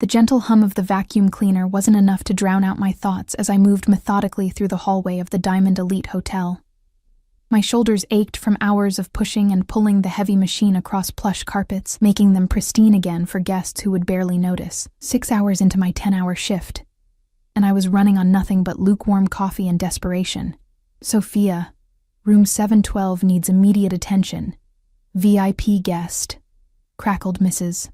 The gentle hum of the vacuum cleaner wasn't enough to drown out my thoughts as I moved methodically through the hallway of the Diamond Elite Hotel. My shoulders ached from hours of pushing and pulling the heavy machine across plush carpets, making them pristine again for guests who would barely notice. 6 hours into my 10-hour shift, and I was running on nothing but lukewarm coffee and desperation. "Sophia, room 712 needs immediate attention. VIP guest," crackled Mrs.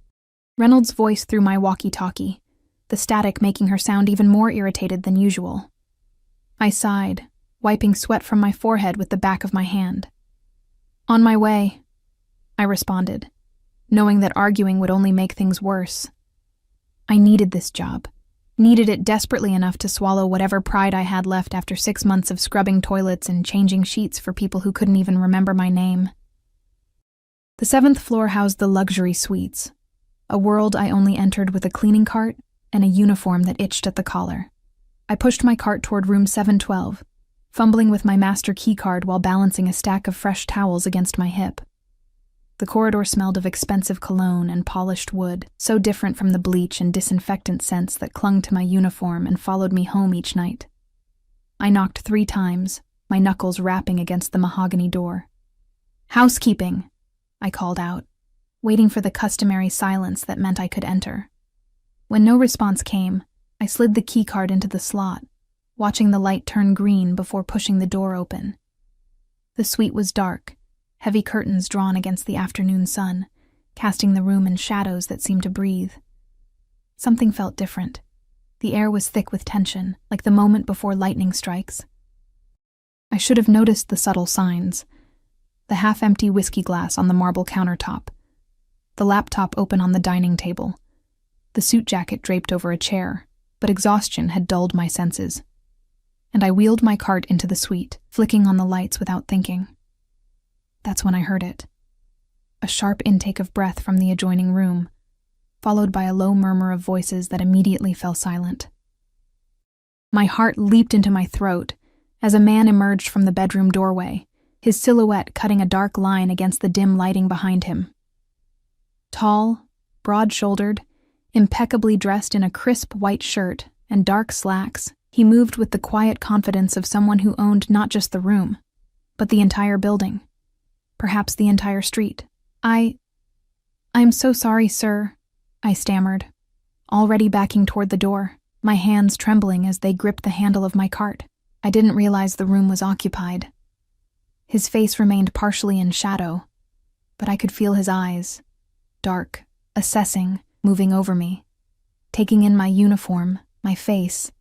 Reynolds' voice through my walkie-talkie, the static making her sound even more irritated than usual. I sighed, wiping sweat from my forehead with the back of my hand. "On my way," I responded, knowing that arguing would only make things worse. I needed this job, needed it desperately enough to swallow whatever pride I had left after 6 months of scrubbing toilets and changing sheets for people who couldn't even remember my name. The 7th floor housed the luxury suites, a world I only entered with a cleaning cart and a uniform that itched at the collar. I pushed my cart toward room 712, fumbling with my master keycard while balancing a stack of fresh towels against my hip. The corridor smelled of expensive cologne and polished wood, so different from the bleach and disinfectant scents that clung to my uniform and followed me home each night. I knocked 3 times, my knuckles rapping against the mahogany door. "Housekeeping," I called out, waiting for the customary silence that meant I could enter. When no response came, I slid the keycard into the slot, watching the light turn green before pushing the door open. The suite was dark, heavy curtains drawn against the afternoon sun, casting the room in shadows that seemed to breathe. Something felt different. The air was thick with tension, like the moment before lightning strikes. I should have noticed the subtle signs: the half-empty whiskey glass on the marble countertop, the laptop open on the dining table, the suit jacket draped over a chair, but exhaustion had dulled my senses. And I wheeled my cart into the suite, flicking on the lights without thinking. That's when I heard it. A sharp intake of breath from the adjoining room, followed by a low murmur of voices that immediately fell silent. My heart leaped into my throat as a man emerged from the bedroom doorway, his silhouette cutting a dark line against the dim lighting behind him. Tall, broad-shouldered, impeccably dressed in a crisp white shirt and dark slacks, he moved with the quiet confidence of someone who owned not just the room, but the entire building, perhaps the entire street. I'm so sorry, sir," I stammered, already backing toward the door, my hands trembling as they gripped the handle of my cart. I didn't realize the room was occupied. His face remained partially in shadow, but I could feel his eyes, dark, assessing, moving over me, taking in my uniform, my face,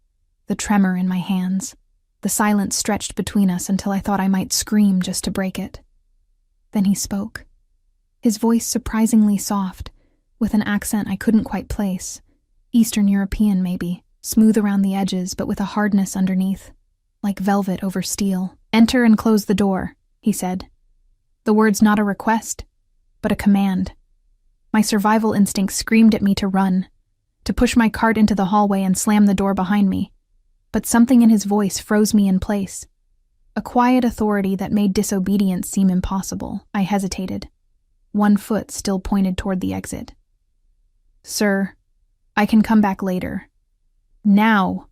the tremor in my hands. The silence stretched between us until I thought I might scream just to break it. Then he spoke. His voice surprisingly soft, with an accent I couldn't quite place. Eastern European, maybe, smooth around the edges but with a hardness underneath, like velvet over steel. "Enter and close the door," he said. The words not a request, but a command. My survival instinct screamed at me to run, to push my cart into the hallway and slam the door behind me. But something in his voice froze me in place. A quiet authority that made disobedience seem impossible. I hesitated. One foot still pointed toward the exit. "Sir, I can come back later. Now."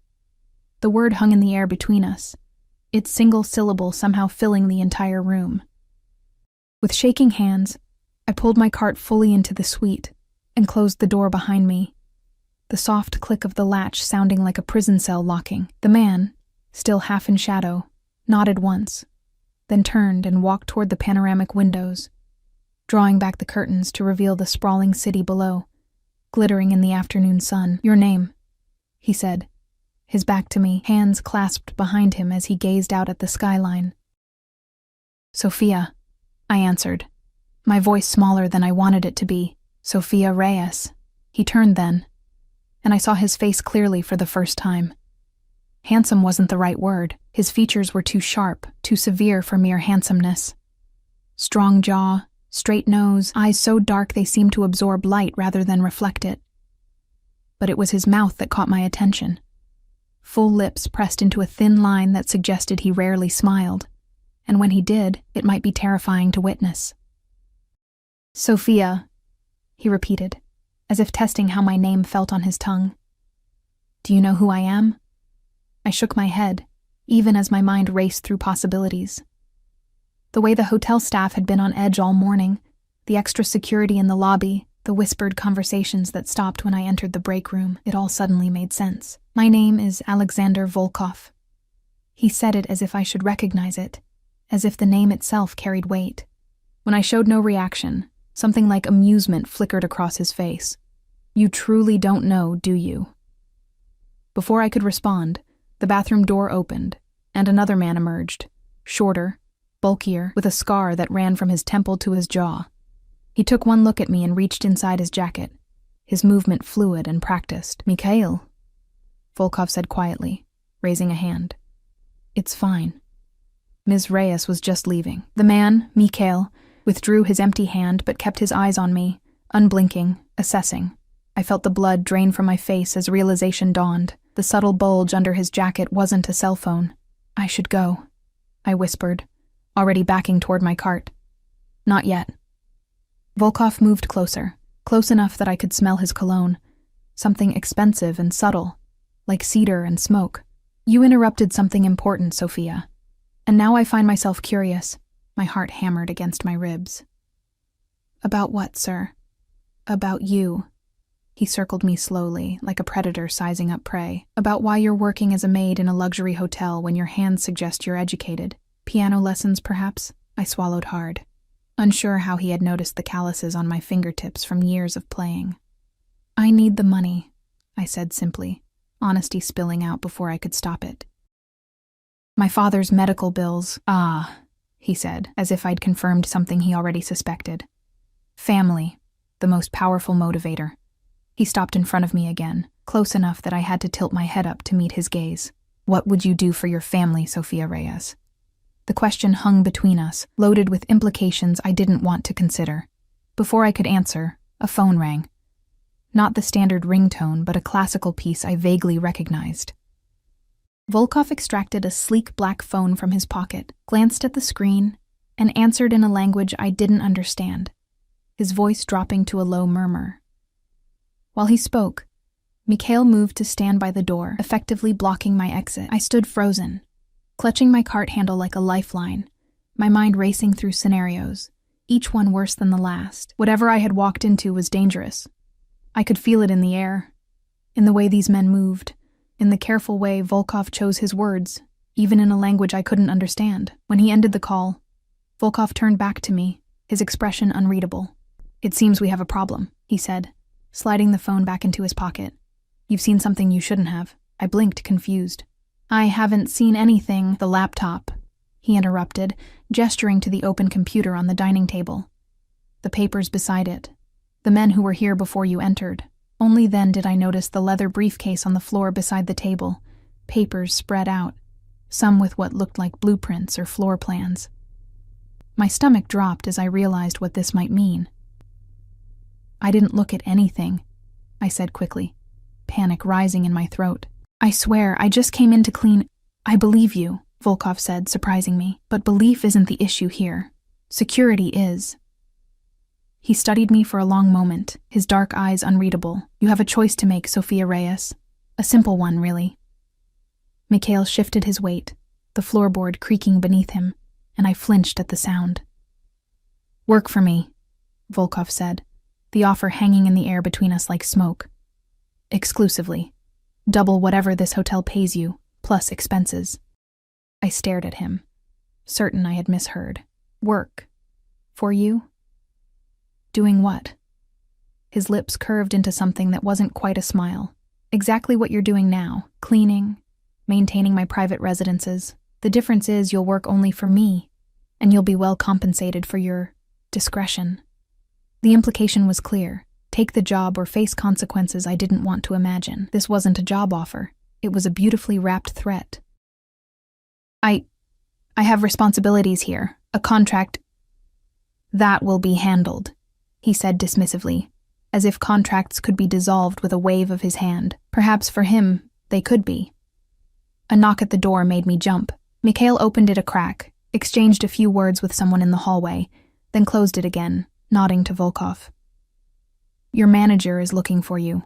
The word hung in the air between us, its single syllable somehow filling the entire room. With shaking hands, I pulled my cart fully into the suite and closed the door behind me, the soft click of the latch sounding like a prison cell locking. The man, still half in shadow, nodded once, then turned and walked toward the panoramic windows, drawing back the curtains to reveal the sprawling city below, glittering in the afternoon sun. "Your name," he said, his back to me, hands clasped behind him as he gazed out at the skyline. "Sophia," I answered, my voice smaller than I wanted it to be. "Sophia Reyes." He turned then, and I saw his face clearly for the first time. Handsome wasn't the right word. His features were too sharp, too severe for mere handsomeness. Strong jaw, straight nose, eyes so dark they seemed to absorb light rather than reflect it. But it was his mouth that caught my attention. Full lips pressed into a thin line that suggested he rarely smiled, and when he did, it might be terrifying to witness. "Sophia," he repeated, as if testing how my name felt on his tongue. "Do you know who I am?" I shook my head, even as my mind raced through possibilities. The way the hotel staff had been on edge all morning, the extra security in the lobby, the whispered conversations that stopped when I entered the break room, it all suddenly made sense. "My name is Alexander Volkov." He said it as if I should recognize it, as if the name itself carried weight. When I showed no reaction, something like amusement flickered across his face. "You truly don't know, do you?" Before I could respond, the bathroom door opened, and another man emerged, shorter, bulkier, with a scar that ran from his temple to his jaw. He took one look at me and reached inside his jacket, his movement fluid and practiced. "Mikhail," Volkov said quietly, raising a hand. "It's fine." Ms. Reyes was just leaving. The man, Mikhail, withdrew his empty hand but kept his eyes on me, unblinking, assessing. I felt the blood drain from my face as realization dawned. The subtle bulge under his jacket wasn't a cell phone. "I should go," I whispered, already backing toward my cart. "Not yet." Volkov moved closer, close enough that I could smell his cologne, something expensive and subtle, like cedar and smoke. "You interrupted something important, Sophia. And now I find myself curious." My heart hammered against my ribs. "About what, sir?" "About you." He circled me slowly, like a predator sizing up prey. "About why you're working as a maid in a luxury hotel when your hands suggest you're educated. Piano lessons, perhaps?" I swallowed hard, unsure how he had noticed the calluses on my fingertips from years of playing. "I need the money," I said simply, honesty spilling out before I could stop it. "My father's medical bills." "Ah," he said, as if I'd confirmed something he already suspected. "Family, the most powerful motivator." He stopped in front of me again, close enough that I had to tilt my head up to meet his gaze. "What would you do for your family, Sophia Reyes?" The question hung between us, loaded with implications I didn't want to consider. Before I could answer, a phone rang. Not the standard ringtone, but a classical piece I vaguely recognized. Volkov extracted a sleek black phone from his pocket, glanced at the screen, and answered in a language I didn't understand, his voice dropping to a low murmur. While he spoke, Mikhail moved to stand by the door, effectively blocking my exit. I stood frozen, clutching my cart handle like a lifeline, my mind racing through scenarios, each one worse than the last. Whatever I had walked into was dangerous. I could feel it in the air, in the way these men moved, in the careful way Volkov chose his words, even in a language I couldn't understand. When he ended the call, Volkov turned back to me, his expression unreadable. "It seems we have a problem," he said, sliding the phone back into his pocket. "You've seen something you shouldn't have." I blinked, confused. "I haven't seen anything." "The laptop," he interrupted, gesturing to the open computer on the dining table. "The papers beside it. The men who were here before you entered." Only then did I notice the leather briefcase on the floor beside the table, papers spread out, some with what looked like blueprints or floor plans. My stomach dropped as I realized what this might mean. "I didn't look at anything," I said quickly, panic rising in my throat. "I swear, I just came in to clean." "I believe you," Volkov said, surprising me. "But belief isn't the issue here. Security is." He studied me for a long moment, his dark eyes unreadable. "You have a choice to make, Sophia Reyes. A simple one, really." Mikhail shifted his weight, the floorboard creaking beneath him, and I flinched at the sound. "Work for me," Volkov said, the offer hanging in the air between us like smoke. "Exclusively. Double whatever this hotel pays you, plus expenses." I stared at him, certain I had misheard. "Work? For you? Doing what?" His lips curved into something that wasn't quite a smile. "Exactly what you're doing now. Cleaning, maintaining my private residences. The difference is you'll work only for me, and you'll be well compensated for your discretion." The implication was clear. Take the job or face consequences I didn't want to imagine. This wasn't a job offer. It was a beautifully wrapped threat. I have responsibilities here. A contract." "That will be handled," he said dismissively, as if contracts could be dissolved with a wave of his hand. Perhaps for him, they could be. A knock at the door made me jump. Mikhail opened it a crack, exchanged a few words with someone in the hallway, then closed it again, nodding to Volkov. Your manager is looking for you,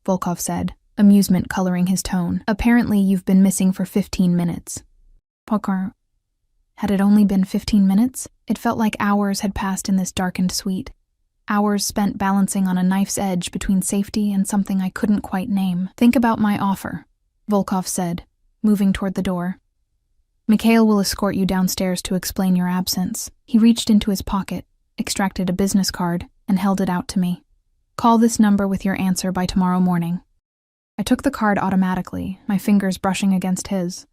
Volkov said, amusement coloring his tone. Apparently you've been missing for 15 minutes. Poker. Had it only been 15 minutes? It felt like hours had passed in this darkened suite. Hours spent balancing on a knife's edge between safety and something I couldn't quite name. Think about my offer, Volkov said, moving toward the door. Mikhail will escort you downstairs to explain your absence. He reached into his pocket, extracted a business card, and held it out to me. Call this number with your answer by tomorrow morning. I took the card automatically, my fingers brushing against his.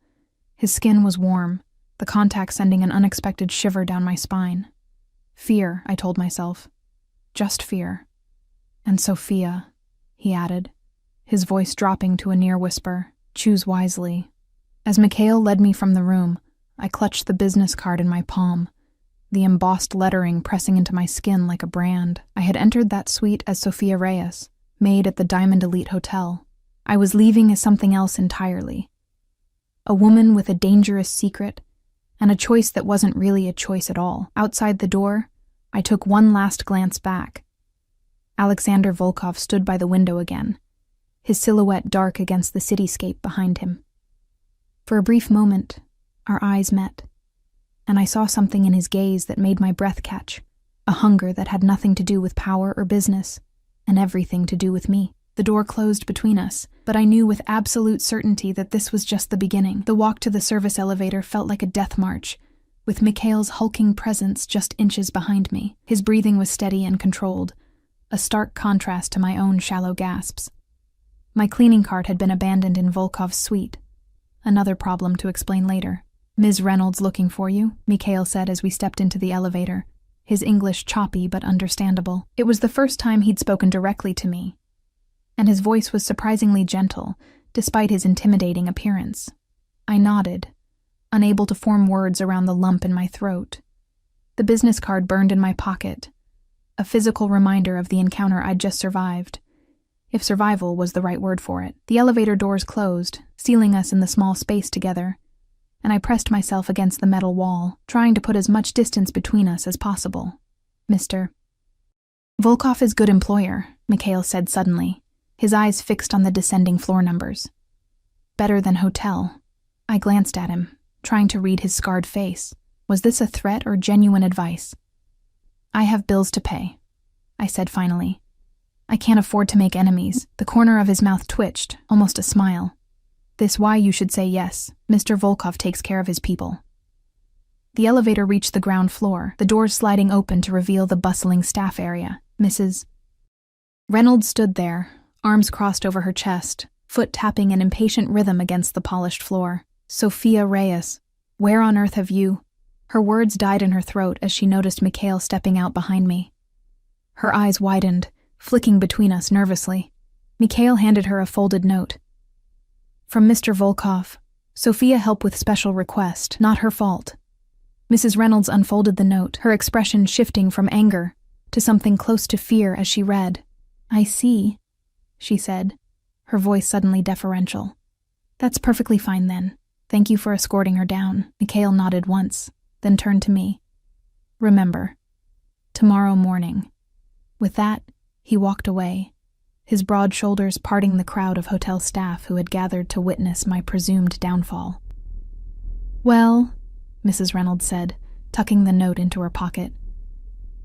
His skin was warm, the contact sending an unexpected shiver down my spine. Fear, I told myself. Just fear. And Sophia, he added, his voice dropping to a near whisper. Choose wisely. As Mikhail led me from the room, I clutched the business card in my palm, the embossed lettering pressing into my skin like a brand. I had entered that suite as Sophia Reyes, maid at the Diamond Elite Hotel. I was leaving as something else entirely. A woman with a dangerous secret, and a choice that wasn't really a choice at all. Outside the door, I took one last glance back. Alexander Volkov stood by the window again, his silhouette dark against the cityscape behind him. For a brief moment, our eyes met, and I saw something in his gaze that made my breath catch, a hunger that had nothing to do with power or business, and everything to do with me. The door closed between us, but I knew with absolute certainty that this was just the beginning. The walk to the service elevator felt like a death march, with Mikhail's hulking presence just inches behind me. His breathing was steady and controlled, a stark contrast to my own shallow gasps. My cleaning cart had been abandoned in Volkov's suite. Another problem to explain later. Ms. Reynolds looking for you, Mikhail said as we stepped into the elevator, his English choppy but understandable. It was the first time he'd spoken directly to me, and his voice was surprisingly gentle, despite his intimidating appearance. I nodded, unable to form words around the lump in my throat. The business card burned in my pocket, a physical reminder of the encounter I'd just survived, if survival was the right word for it. The elevator doors closed, sealing us in the small space together, and I pressed myself against the metal wall, trying to put as much distance between us as possible. Mr. Volkov is good employer, Mikhail said suddenly, his eyes fixed on the descending floor numbers. Better than hotel. I glanced at him, trying to read his scarred face. Was this a threat or genuine advice? I have bills to pay, I said finally. I can't afford to make enemies. The corner of his mouth twitched, almost a smile. This why you should say yes. Mr. Volkov takes care of his people. The elevator reached the ground floor, the doors sliding open to reveal the bustling staff area. Mrs. Reynolds stood there, arms crossed over her chest, foot tapping an impatient rhythm against the polished floor. Sophia Reyes, where on earth have you? Her words died in her throat as she noticed Mikhail stepping out behind me. Her eyes widened, flicking between us nervously. Mikhail handed her a folded note. From Mr. Volkov. Sophia help with special request, not her fault. Mrs. Reynolds unfolded the note, her expression shifting from anger to something close to fear as she read. I see, she said, her voice suddenly deferential. That's perfectly fine then. Thank you for escorting her down. Mikhail nodded once, then turned to me. Remember, tomorrow morning. With that, he walked away, his broad shoulders parting the crowd of hotel staff who had gathered to witness my presumed downfall. Well, Mrs. Reynolds said, tucking the note into her pocket,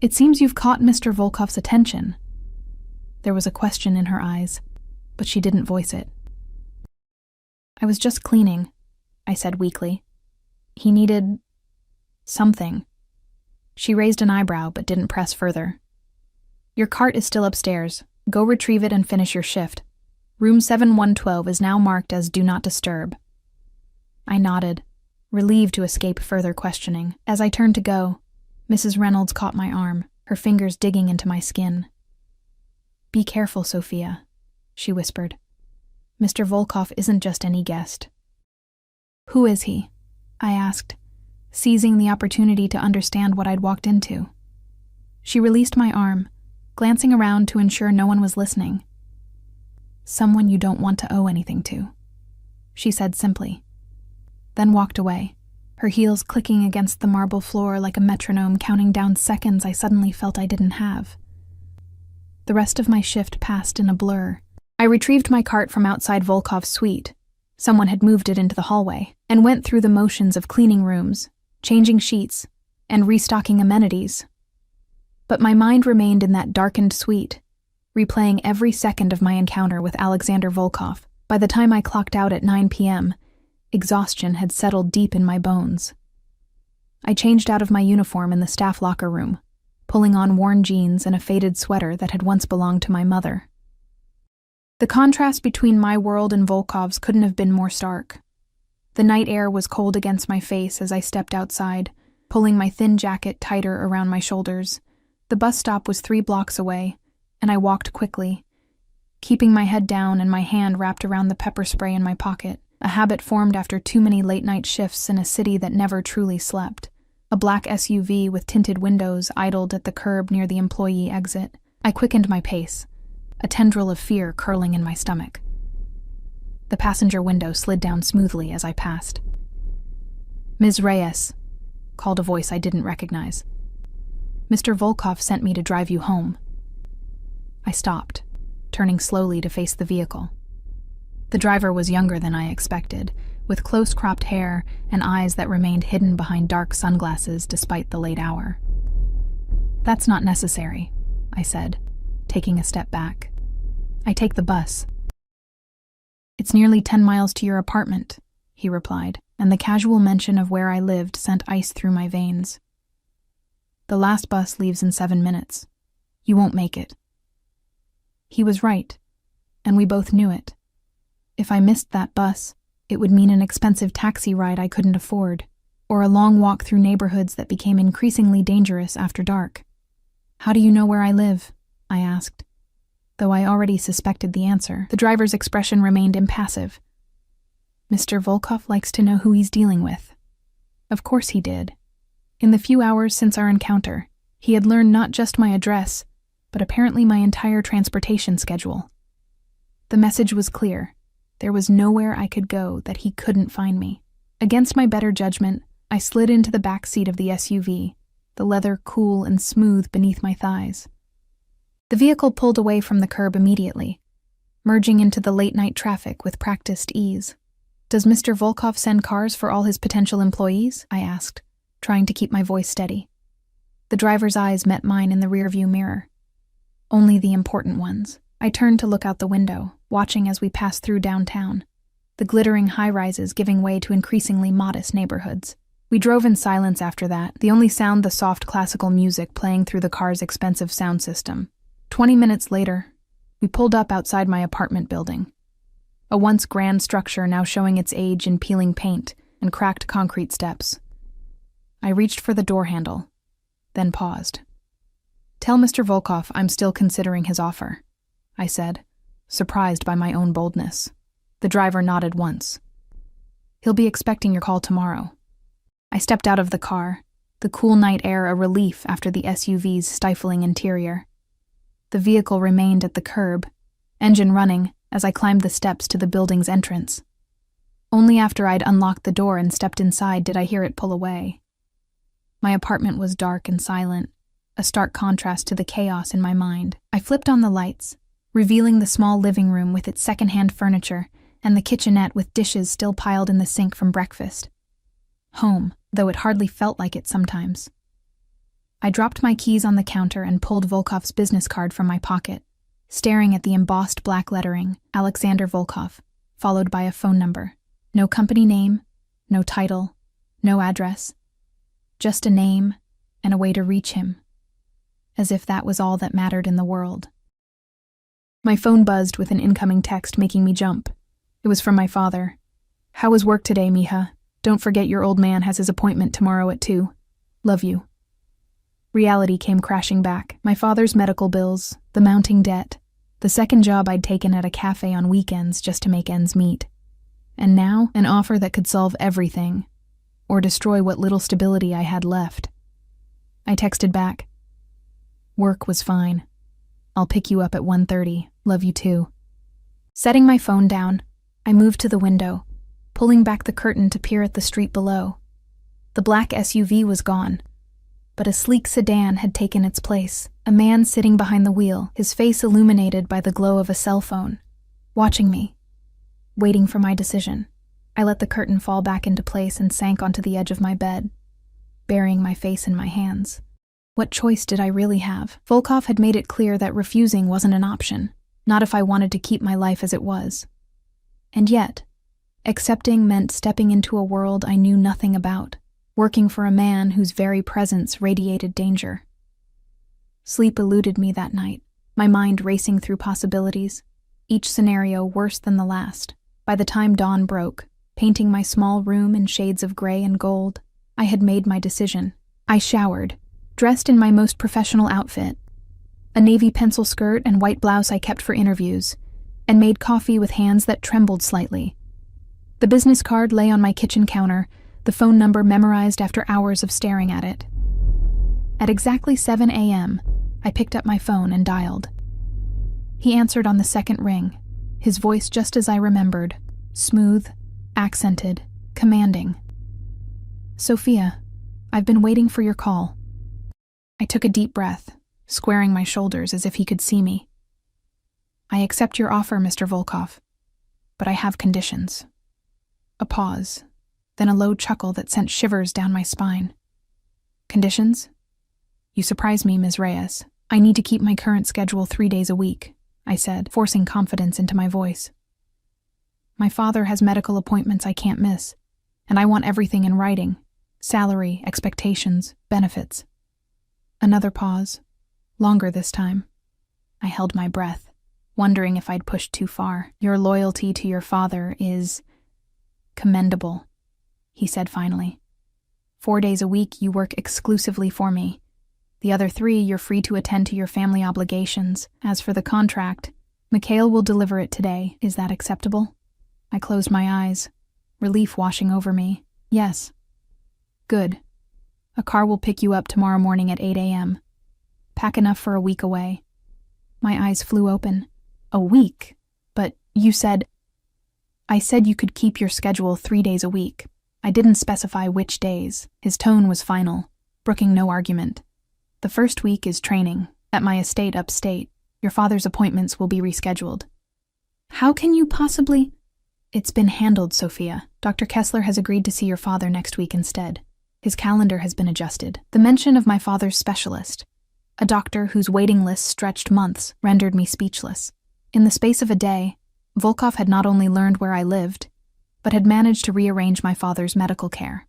it seems you've caught Mr. Volkov's attention. There was a question in her eyes, but she didn't voice it. I was just cleaning, I said weakly. He needed something. She raised an eyebrow but didn't press further. Your cart is still upstairs. Go retrieve it and finish your shift. Room 7112 is now marked as Do Not Disturb. I nodded, relieved to escape further questioning. As I turned to go, Mrs. Reynolds caught my arm, her fingers digging into my skin. Be careful, Sophia, she whispered. Mr. Volkov isn't just any guest. Who is he? I asked, seizing the opportunity to understand what I'd walked into. She released my arm, glancing around to ensure no one was listening. Someone you don't want to owe anything to, she said simply, then walked away, her heels clicking against the marble floor like a metronome counting down seconds I suddenly felt I didn't have. The rest of my shift passed in a blur. I retrieved my cart from outside Volkov's suite. Someone had moved it into the hallway, and went through the motions of cleaning rooms, changing sheets, and restocking amenities. But my mind remained in that darkened suite, replaying every second of my encounter with Alexander Volkov. By the time I clocked out at 9 p.m., exhaustion had settled deep in my bones. I changed out of my uniform in the staff locker room, pulling on worn jeans and a faded sweater that had once belonged to my mother. The contrast between my world and Volkov's couldn't have been more stark. The night air was cold against my face as I stepped outside, pulling my thin jacket tighter around my shoulders. The bus stop was 3 blocks away, and I walked quickly, keeping my head down and my hand wrapped around the pepper spray in my pocket, a habit formed after too many late-night shifts in a city that never truly slept. A black SUV with tinted windows idled at the curb near the employee exit. I quickened my pace, a tendril of fear curling in my stomach. The passenger window slid down smoothly as I passed. "Ms. Reyes," called a voice I didn't recognize. "Mr. Volkov sent me to drive you home." I stopped, turning slowly to face the vehicle. The driver was younger than I expected, with close-cropped hair and eyes that remained hidden behind dark sunglasses despite the late hour. "That's not necessary," I said, taking a step back. "I take the bus." "It's nearly 10 miles to your apartment," he replied, and the casual mention of where I lived sent ice through my veins. "The last bus leaves in 7 minutes. You won't make it." He was right, and we both knew it. If I missed that bus, it would mean an expensive taxi ride I couldn't afford, or a long walk through neighborhoods that became increasingly dangerous after dark. "How do you know where I live?" I asked. Though I already suspected the answer, the driver's expression remained impassive. "Mr. Volkov likes to know who he's dealing with." Of course he did. In the few hours since our encounter, he had learned not just my address, but apparently my entire transportation schedule. The message was clear. There was nowhere I could go that he couldn't find me. Against my better judgment, I slid into the back seat of the SUV, the leather cool and smooth beneath my thighs. The vehicle pulled away from the curb immediately, merging into the late-night traffic with practiced ease. "Does Mr. Volkov send cars for all his potential employees?" I asked, trying to keep my voice steady. The driver's eyes met mine in the rearview mirror. "Only the important ones." I turned to look out the window, watching as we passed through downtown, the glittering high-rises giving way to increasingly modest neighborhoods. We drove in silence after that, the only sound the soft classical music playing through the car's expensive sound system. 20 minutes later, we pulled up outside my apartment building. A once grand structure now showing its age in peeling paint and cracked concrete steps. I reached for the door handle, then paused. "Tell Mr. Volkov I'm still considering his offer," I said, surprised by my own boldness. The driver nodded once. "He'll be expecting your call tomorrow." I stepped out of the car, the cool night air a relief after the SUV's stifling interior. The vehicle remained at the curb, engine running, as I climbed the steps to the building's entrance. Only after I'd unlocked the door and stepped inside did I hear it pull away. My apartment was dark and silent, a stark contrast to the chaos in my mind. I flipped on the lights, revealing the small living room with its secondhand furniture and the kitchenette with dishes still piled in the sink from breakfast. Home, though it hardly felt like it sometimes. I dropped my keys on the counter and pulled Volkov's business card from my pocket, staring at the embossed black lettering, Alexander Volkov, followed by a phone number. No company name, no title, no address. Just a name and a way to reach him. As if that was all that mattered in the world. My phone buzzed with an incoming text making me jump. It was from my father. "How was work today, mija? Don't forget your old man has his appointment tomorrow at 2. Love you." Reality came crashing back. My father's medical bills, the mounting debt, the second job I'd taken at a cafe on weekends just to make ends meet. And now, an offer that could solve everything, or destroy what little stability I had left. I texted back. "Work was fine. I'll pick you up at 1:30. Love you too." Setting my phone down, I moved to the window, pulling back the curtain to peer at the street below. The black SUV was gone. but a sleek sedan had taken its place. A man sitting behind the wheel, his face illuminated by the glow of a cell phone, watching me, waiting for my decision. I let the curtain fall back into place and sank onto the edge of my bed, burying my face in my hands. What choice did I really have? Volkov had made it clear that refusing wasn't an option, not if I wanted to keep my life as it was. And yet, accepting meant stepping into a world I knew nothing about, working for a man whose very presence radiated danger. Sleep eluded me that night, my mind racing through possibilities, each scenario worse than the last. By the time dawn broke, painting my small room in shades of gray and gold, I had made my decision. I showered, dressed in my most professional outfit, a navy pencil skirt and white blouse I kept for interviews, and made coffee with hands that trembled slightly. The business card lay on my kitchen counter, the phone number memorized after hours of staring at it. At exactly 7 a.m., I picked up my phone and dialed. He answered on the second ring, his voice just as I remembered, smooth, accented, commanding. "Sophia, I've been waiting for your call." I took a deep breath, squaring my shoulders as if he could see me. "I accept your offer, Mr. Volkov, but I have conditions." A pause, then a low chuckle that sent shivers down my spine. "Conditions? You surprise me, Ms. Reyes. I need to keep my current schedule 3 days a week," I said, forcing confidence into my voice. "My father has medical appointments I can't miss, and I want everything in writing: salary, expectations, benefits." Another pause, longer this time. I held my breath, wondering if I'd pushed too far. "Your loyalty to your father is commendable," he said finally. 4 days a week you work exclusively for me. The other 3 you're free to attend to your family obligations. As for the contract, Mikhail will deliver it today. Is that acceptable? I closed my eyes, relief washing over me. "Yes." "Good. A car will pick you up tomorrow morning at 8 a.m. Pack enough for a week away." My eyes flew open. "A week? But you said—" "I said you could keep your schedule 3 days a week. I didn't specify which days." His tone was final, brooking no argument. "The first week is training, at my estate upstate. Your father's appointments will be rescheduled." "How can you possibly—" "It's been handled, Sophia. Dr. Kessler has agreed to see your father next week instead. His calendar has been adjusted." The mention of my father's specialist, a doctor whose waiting list stretched months, rendered me speechless. In the space of a day, Volkov had not only learned where I lived, but had managed to rearrange my father's medical care.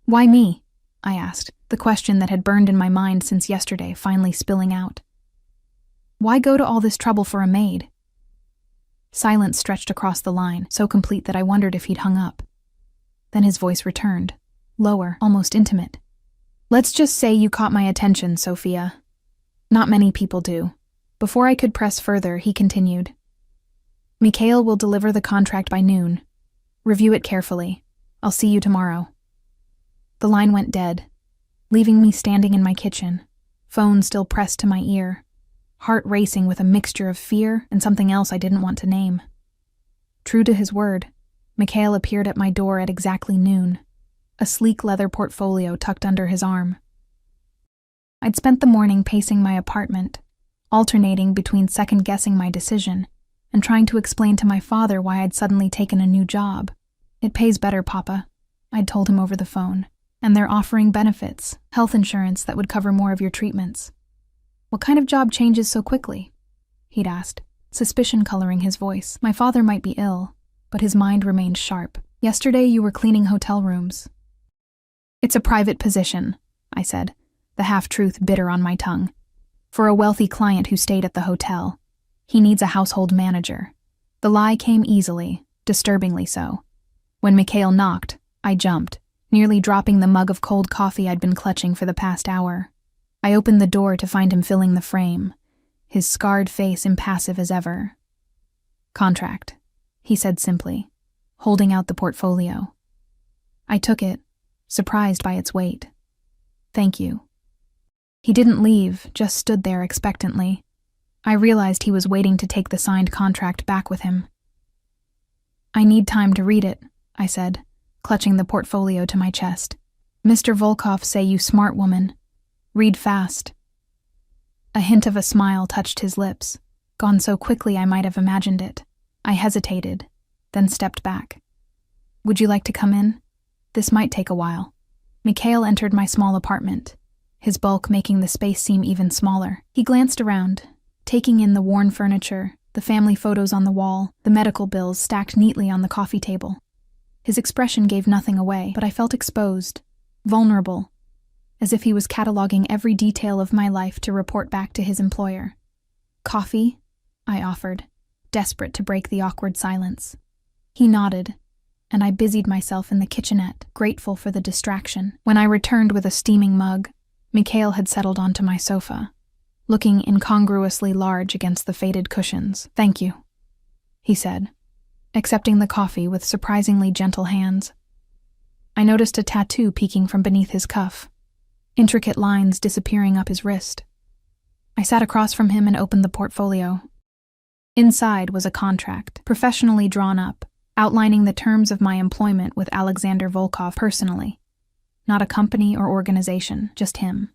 "Why me?" I asked, the question that had burned in my mind since yesterday finally spilling out. "Why go to all this trouble for a maid?" Silence stretched across the line, so complete that I wondered if he'd hung up. Then his voice returned, lower, almost intimate. "Let's just say you caught my attention, Sophia. Not many people do." Before I could press further, he continued. "Mikhail will deliver the contract by noon. Review it carefully. I'll see you tomorrow." The line went dead, leaving me standing in my kitchen, phone still pressed to my ear, heart racing with a mixture of fear and something else I didn't want to name. True to his word, Mikhail appeared at my door at exactly noon, a sleek leather portfolio tucked under his arm. I'd spent the morning pacing my apartment, alternating between second-guessing my decision and trying to explain to my father why I'd suddenly taken a new job. "It pays better, Papa," I'd told him over the phone, "and they're offering benefits, health insurance that would cover more of your treatments." "What kind of job changes so quickly?" he'd asked, suspicion coloring his voice. My father might be ill, but his mind remained sharp. "Yesterday you were cleaning hotel rooms." "It's a private position," I said, the half-truth bitter on my tongue. "For a wealthy client who stayed at the hotel. He needs a household manager." The lie came easily, disturbingly so. When Mikhail knocked, I jumped, nearly dropping the mug of cold coffee I'd been clutching for the past hour. I opened the door to find him filling the frame, his scarred face impassive as ever. "Contract," he said simply, holding out the portfolio. I took it, surprised by its weight. "Thank you." He didn't leave, just stood there expectantly. I realized he was waiting to take the signed contract back with him. "I need time to read it," I said, clutching the portfolio to my chest. "Mr. Volkov say you smart woman. Read fast. A hint of a smile touched his lips, gone so quickly I might have imagined it. I hesitated, then stepped back. Would you like to come in? This might take a while. Mikhail entered my small apartment, his bulk making the space seem even smaller. He glanced around, taking in the worn furniture, the family photos on the wall, the medical bills stacked neatly on the coffee table. His expression gave nothing away, but I felt exposed, vulnerable, as if he was cataloging every detail of my life to report back to his employer. Coffee? I offered, desperate to break the awkward silence. He nodded, and I busied myself in the kitchenette, grateful for the distraction. When I returned with a steaming mug, Mikhail had settled onto my sofa, looking incongruously large against the faded cushions. Thank you, he said, accepting the coffee with surprisingly gentle hands. I noticed a tattoo peeking from beneath his cuff, intricate lines disappearing up his wrist. I sat across from him and opened the portfolio. Inside was a contract, professionally drawn up, outlining the terms of my employment with Alexander Volkov personally. Not a company or organization, just him.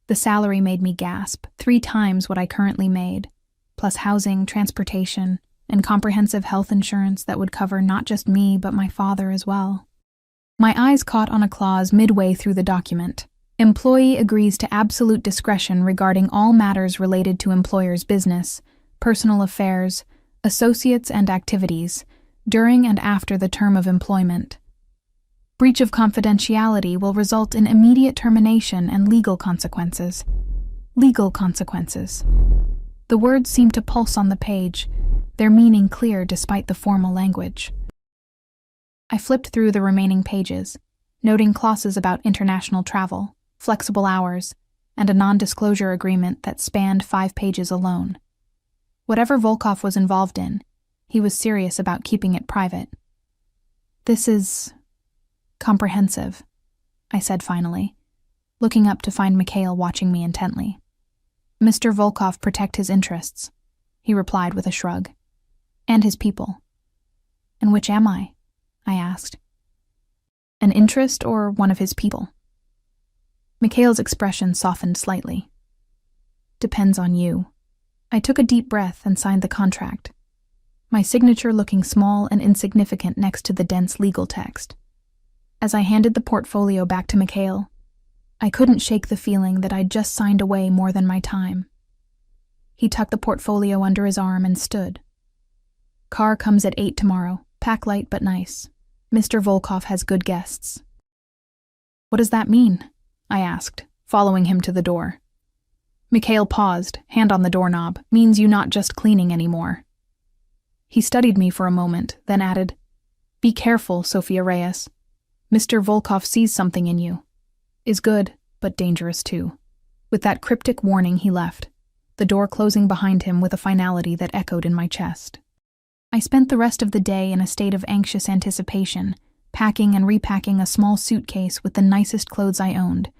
The salary made me gasp, 3 times what I currently made, plus housing, transportation, and comprehensive health insurance that would cover not just me but my father as well. My eyes caught on a clause midway through the document. Employee agrees to absolute discretion regarding all matters related to employer's business, personal affairs, associates and activities, during and after the term of employment. Breach of confidentiality will result in immediate termination and legal consequences. Legal consequences. The words seemed to pulse on the page, their meaning clear despite the formal language. I flipped through the remaining pages, noting clauses about international travel, flexible hours, and a non-disclosure agreement that spanned 5 pages alone. Whatever Volkov was involved in, he was serious about keeping it private. This is comprehensive, I said finally, looking up to find Mikhail watching me intently. Mr. Volkov protect his interests, he replied with a shrug. And his people. And which am I asked. An interest or one of his people? Mikhail's expression softened slightly. Depends on you. I took a deep breath and signed the contract, my signature looking small and insignificant next to the dense legal text. As I handed the portfolio back to Mikhail, I couldn't shake the feeling that I'd just signed away more than my time. He tucked the portfolio under his arm and stood. Car comes at 8 tomorrow. Pack light but nice. Mr. Volkov has good guests. What does that mean? I asked, following him to the door. Mikhail paused, hand on the doorknob. Means you not just cleaning anymore. He studied me for a moment, then added, Be careful, Sophia Reyes. Mr. Volkov sees something in you. Is good, but dangerous too. With that cryptic warning he left, the door closing behind him with a finality that echoed in my chest. I spent the rest of the day in a state of anxious anticipation, packing and repacking a small suitcase with the nicest clothes I owned,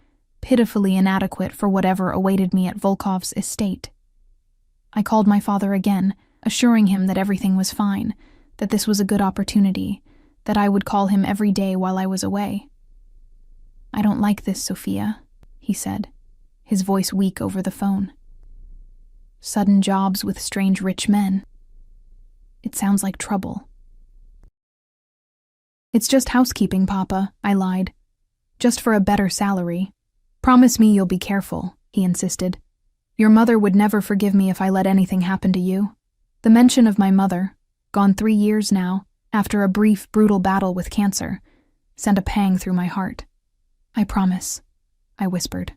pitifully inadequate for whatever awaited me at Volkov's estate. I called my father again, assuring him that everything was fine, that this was a good opportunity, that I would call him every day while I was away. I don't like this, Sophia, he said, his voice weak over the phone. Sudden jobs with strange rich men. It sounds like trouble. It's just housekeeping, Papa, I lied. Just for a better salary. Promise me you'll be careful, he insisted. Your mother would never forgive me if I let anything happen to you. The mention of my mother, gone 3 years now, after a brief, brutal battle with cancer, sent a pang through my heart. I promise, I whispered.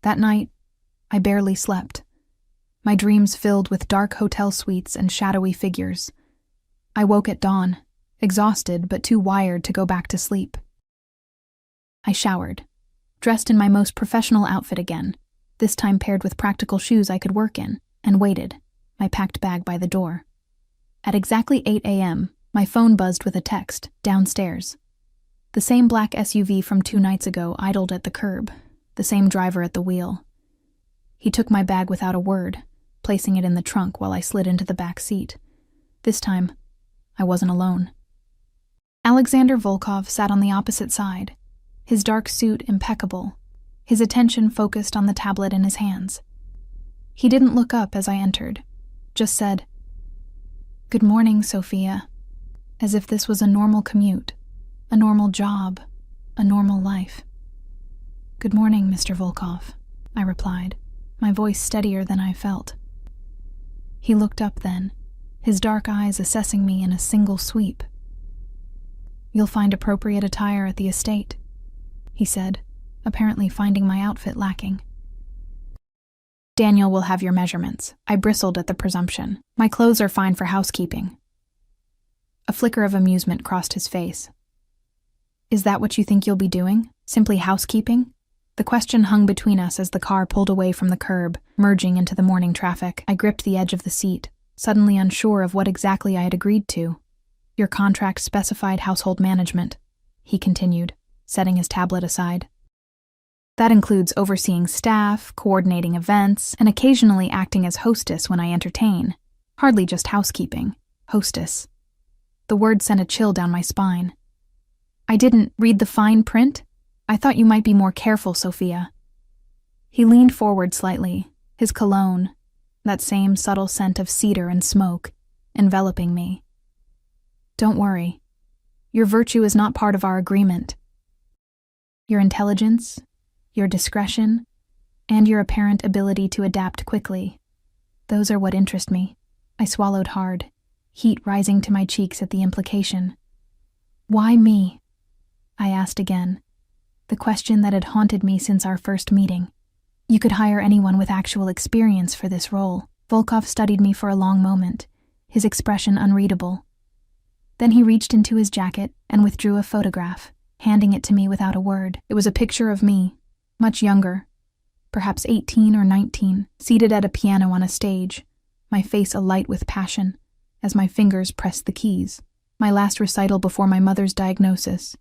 That night, I barely slept. My dreams filled with dark hotel suites and shadowy figures. I woke at dawn, exhausted but too wired to go back to sleep. I showered, dressed in my most professional outfit again, this time paired with practical shoes I could work in, and waited, my packed bag by the door. At exactly 8 a.m., my phone buzzed with a text, downstairs. The same black SUV from 2 nights ago idled at the curb, the same driver at the wheel. He took my bag without a word, placing it in the trunk while I slid into the back seat. This time, I wasn't alone. Alexander Volkov sat on the opposite side, his dark suit impeccable, his attention focused on the tablet in his hands. He didn't look up as I entered, just said, "Good morning, Sophia," as if this was a normal commute, a normal job, a normal life. "Good morning, Mr. Volkov," I replied, my voice steadier than I felt. He looked up then, his dark eyes assessing me in a single sweep. "You'll find appropriate attire at the estate," he said, apparently finding my outfit lacking. "Daniel will have your measurements." I bristled at the presumption. "My clothes are fine for housekeeping." A flicker of amusement crossed his face. "Is that what you think you'll be doing? Simply housekeeping?" The question hung between us as the car pulled away from the curb, merging into the morning traffic. I gripped the edge of the seat, suddenly unsure of what exactly I had agreed to. "Your contract specified household management," he continued, setting his tablet aside. "That includes overseeing staff, coordinating events, and occasionally acting as hostess when I entertain. Hardly just housekeeping. Hostess." The word sent a chill down my spine. "I didn't read the fine print? I thought you might be more careful, Sophia." He leaned forward slightly, his cologne, that same subtle scent of cedar and smoke, enveloping me. "Don't worry. Your virtue is not part of our agreement. Your intelligence, your discretion, and your apparent ability to adapt quickly. Those are what interest me." I swallowed hard, heat rising to my cheeks at the implication. "Why me?" I asked again, the question that had haunted me since our first meeting. "You could hire anyone with actual experience for this role." Volkov studied me for a long moment, his expression unreadable. Then he reached into his jacket and withdrew a photograph, handing it to me without a word. It was a picture of me, much younger, perhaps 18 or 19, seated at a piano on a stage, my face alight with passion, as my fingers pressed the keys. My last recital before my mother's diagnosis,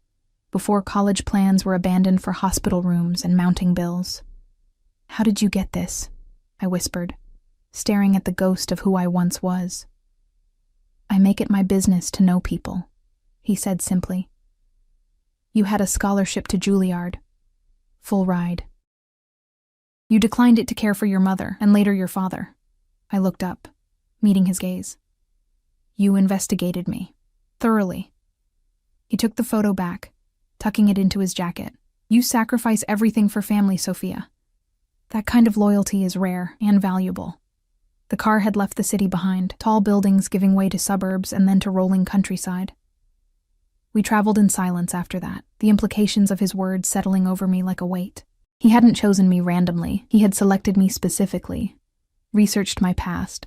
before college plans were abandoned for hospital rooms and mounting bills. "How did you get this?" I whispered, staring at the ghost of who I once was. "I make it my business to know people," he said simply. "You had a scholarship to Juilliard. Full ride. You declined it to care for your mother, and later your father." I looked up, meeting his gaze. "You investigated me. Thoroughly." He took the photo back, tucking it into his jacket. "You sacrifice everything for family, Sophia. That kind of loyalty is rare and valuable." The car had left the city behind, tall buildings giving way to suburbs and then to rolling countryside. We traveled in silence after that, the implications of his words settling over me like a weight. He hadn't chosen me randomly. He had selected me specifically, researched my past,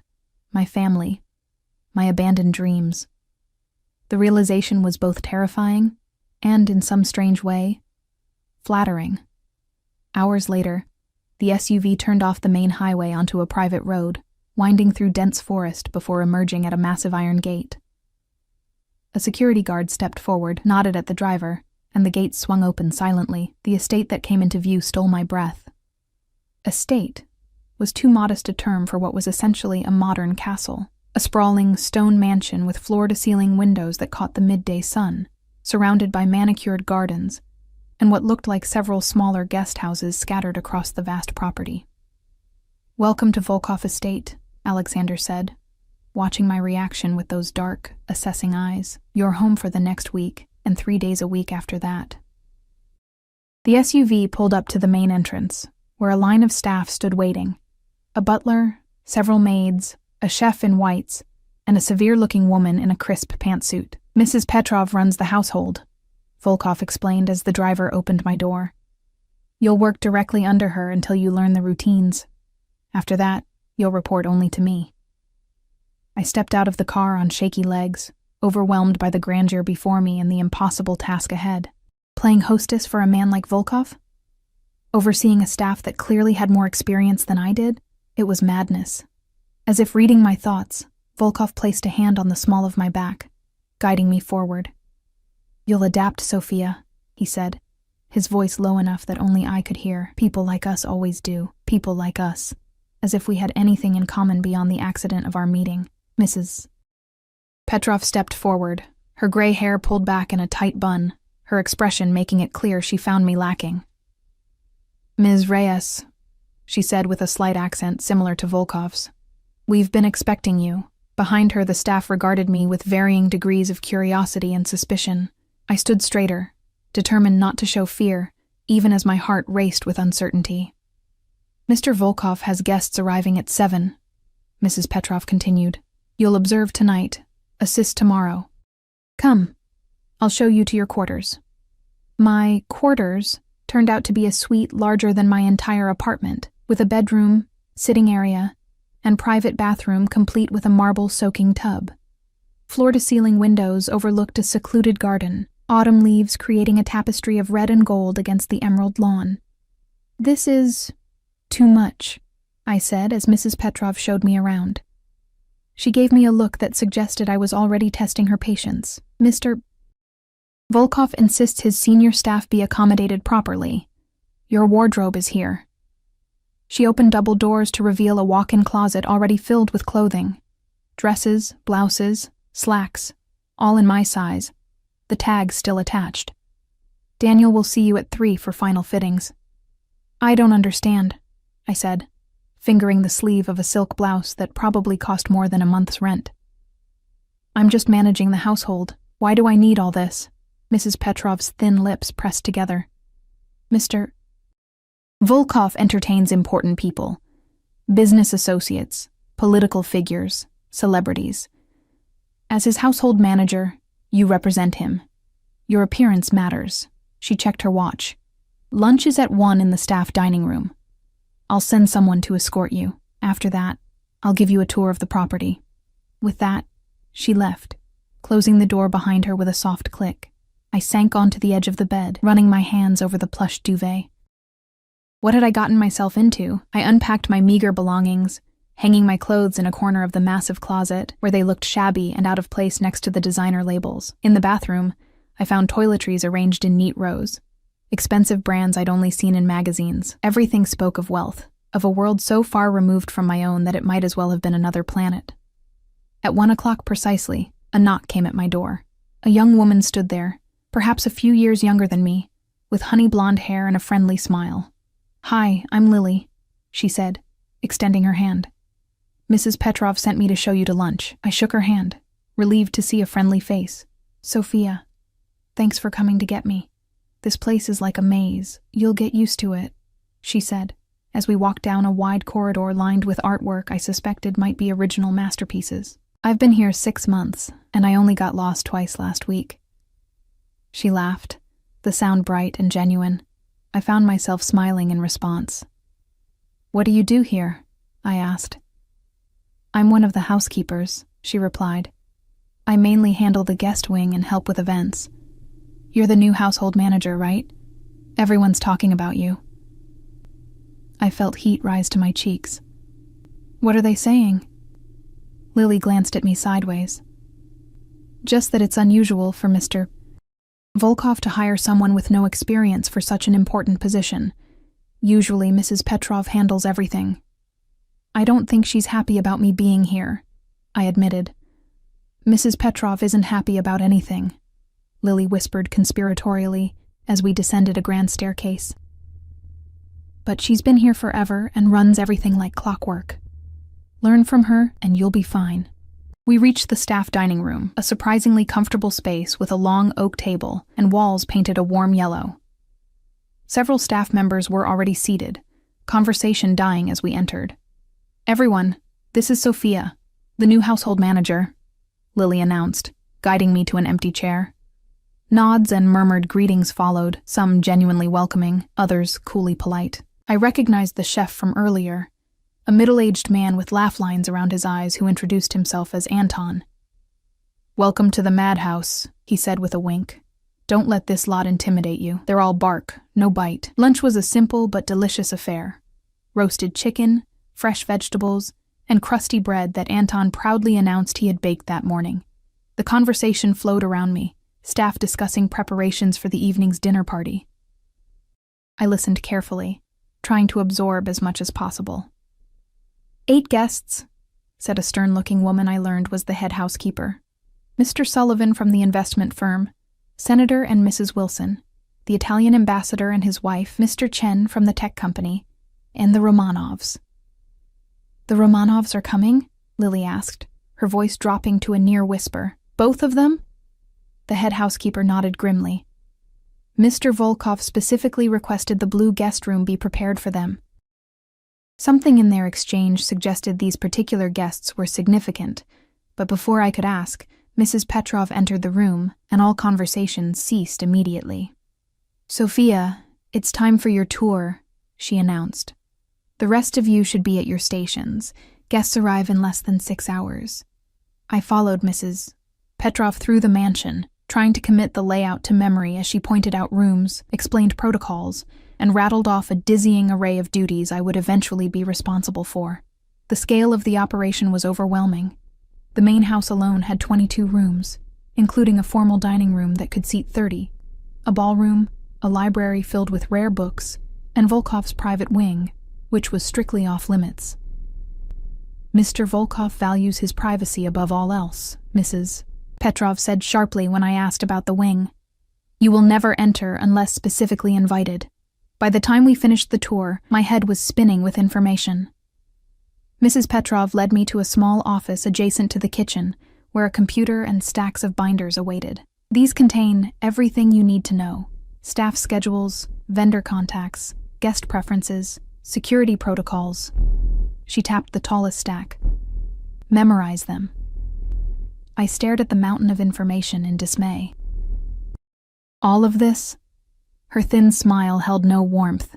my family, my abandoned dreams. The realization was both terrifying and, in some strange way, flattering. Hours later, the SUV turned off the main highway onto a private road, winding through dense forest before emerging at a massive iron gate. A security guard stepped forward, nodded at the driver, and the gate swung open silently. The estate that came into view stole my breath. Estate was too modest a term for what was essentially a modern castle, a sprawling stone mansion with floor-to-ceiling windows that caught the midday sun, surrounded by manicured gardens, and what looked like several smaller guest houses scattered across the vast property. "Welcome to Volkov Estate," Alexander said, watching my reaction with those dark, assessing eyes. "You're home for the next week, and 3 days a week after that." The SUV pulled up to the main entrance, where a line of staff stood waiting. A butler, several maids, a chef in whites, and a severe-looking woman in a crisp pantsuit. "Mrs. Petrov runs the household," Volkov explained as the driver opened my door. "You'll work directly under her until you learn the routines. After that, you'll report only to me." I stepped out of the car on shaky legs, overwhelmed by the grandeur before me and the impossible task ahead. Playing hostess for a man like Volkov? Overseeing a staff that clearly had more experience than I did? It was madness. As if reading my thoughts, Volkov placed a hand on the small of my back, guiding me forward. "You'll adapt, Sophia," he said, his voice low enough that only I could hear. "People like us always do. People like us." As if we had anything in common beyond the accident of our meeting. "Mrs. Petrov stepped forward, her gray hair pulled back in a tight bun, her expression making it clear she found me lacking. Ms. Reyes, she said with a slight accent similar to Volkov's. We've been expecting you. Behind her, the staff regarded me with varying degrees of curiosity and suspicion. I stood straighter, determined not to show fear, even as my heart raced with uncertainty. Mr. Volkov has guests arriving at 7, Mrs. Petrov continued. You'll observe tonight, assist tomorrow. Come, I'll show you to your quarters. My quarters turned out to be a suite larger than my entire apartment, with a bedroom, sitting area, and private bathroom complete with a marble-soaking tub. Floor-to-ceiling windows overlooked a secluded garden, autumn leaves creating a tapestry of red and gold against the emerald lawn. This is too much, I said as Mrs. Petrov showed me around. She gave me a look that suggested I was already testing her patience. Mr. Volkov insists his senior staff be accommodated properly. Your wardrobe is here. She opened double doors to reveal a walk-in closet already filled with clothing. Dresses, blouses, slacks, all in my size, the tags still attached. Daniel will see you at 3 for final fittings. I don't understand, I said, fingering the sleeve of a silk blouse that probably cost more than a month's rent. I'm just managing the household. Why do I need all this? Mrs. Petrov's thin lips pressed together. Mr. Volkov entertains important people. Business associates, political figures, celebrities. As his household manager, you represent him. Your appearance matters. She checked her watch. Lunch is at 1 in the staff dining room. I'll send someone to escort you. After that, I'll give you a tour of the property. With that, she left, closing the door behind her with a soft click. I sank onto the edge of the bed, running my hands over the plush duvet. What had I gotten myself into? I unpacked my meager belongings, hanging my clothes in a corner of the massive closet, where they looked shabby and out of place next to the designer labels. In the bathroom, I found toiletries arranged in neat rows. Expensive brands I'd only seen in magazines. Everything spoke of wealth, of a world so far removed from my own that it might as well have been another planet. At 1 o'clock precisely, a knock came at my door. A young woman stood there, perhaps a few years younger than me, with honey blonde hair and a friendly smile. Hi, I'm Lily, she said, extending her hand. Mrs. Petrov sent me to show you to lunch. I shook her hand, relieved to see a friendly face. Sophia, thanks for coming to get me. This place is like a maze. You'll get used to it, she said, as we walked down a wide corridor lined with artwork I suspected might be original masterpieces. I've been here 6 months, and I only got lost twice last week. She laughed, the sound bright and genuine. I found myself smiling in response. What do you do here? I asked. I'm one of the housekeepers, she replied. I mainly handle the guest wing and help with events. You're the new household manager, right? Everyone's talking about you. I felt heat rise to my cheeks. What are they saying? Lily glanced at me sideways. Just that it's unusual for Mr. Volkov to hire someone with no experience for such an important position. Usually Mrs. Petrov handles everything. I don't think she's happy about me being here, I admitted. Mrs. Petrov isn't happy about anything, Lily whispered conspiratorially as we descended a grand staircase. But she's been here forever and runs everything like clockwork. Learn from her and you'll be fine. We reached the staff dining room, a surprisingly comfortable space with a long oak table and walls painted a warm yellow. Several staff members were already seated, conversation dying as we entered. Everyone, this is Sophia, the new household manager, Lily announced, guiding me to an empty chair. Nods and murmured greetings followed, some genuinely welcoming, others coolly polite. I recognized the chef from earlier, a middle-aged man with laugh lines around his eyes who introduced himself as Anton. Welcome to the madhouse, he said with a wink. Don't let this lot intimidate you. They're all bark, no bite. Lunch was a simple but delicious affair. Roasted chicken, fresh vegetables, and crusty bread that Anton proudly announced he had baked that morning. The conversation flowed around me, staff discussing preparations for the evening's dinner party. I listened carefully, trying to absorb as much as possible. 8 guests, said a stern-looking woman I learned was the head housekeeper. Mr. Sullivan from the investment firm, Senator and Mrs. Wilson, the Italian ambassador and his wife, Mr. Chen from the tech company, and the Romanovs. "The Romanovs are coming?" Lily asked, her voice dropping to a near whisper. "Both of them?" The head housekeeper nodded grimly. Mr. Volkov specifically requested the blue guest room be prepared for them. Something in their exchange suggested these particular guests were significant, but before I could ask, Mrs. Petrov entered the room, and all conversation ceased immediately. "Sophia, it's time for your tour," she announced. "The rest of you should be at your stations. Guests arrive in less than 6 hours." I followed Mrs. Petrov through the mansion, trying to commit the layout to memory as she pointed out rooms, explained protocols, and rattled off a dizzying array of duties I would eventually be responsible for. The scale of the operation was overwhelming. The main house alone had 22 rooms, including a formal dining room that could seat 30, a ballroom, a library filled with rare books, and Volkov's private wing, which was strictly off-limits. "Mr. Volkov values his privacy above all else," Mrs. Petrov said sharply when I asked about the wing. "You will never enter unless specifically invited." By the time we finished the tour, my head was spinning with information. Mrs. Petrov led me to a small office adjacent to the kitchen, where a computer and stacks of binders awaited. These contain everything you need to know: staff schedules, vendor contacts, guest preferences, security protocols. She tapped the tallest stack. "Memorize them." I stared at the mountain of information in dismay. "All of this?" Her thin smile held no warmth.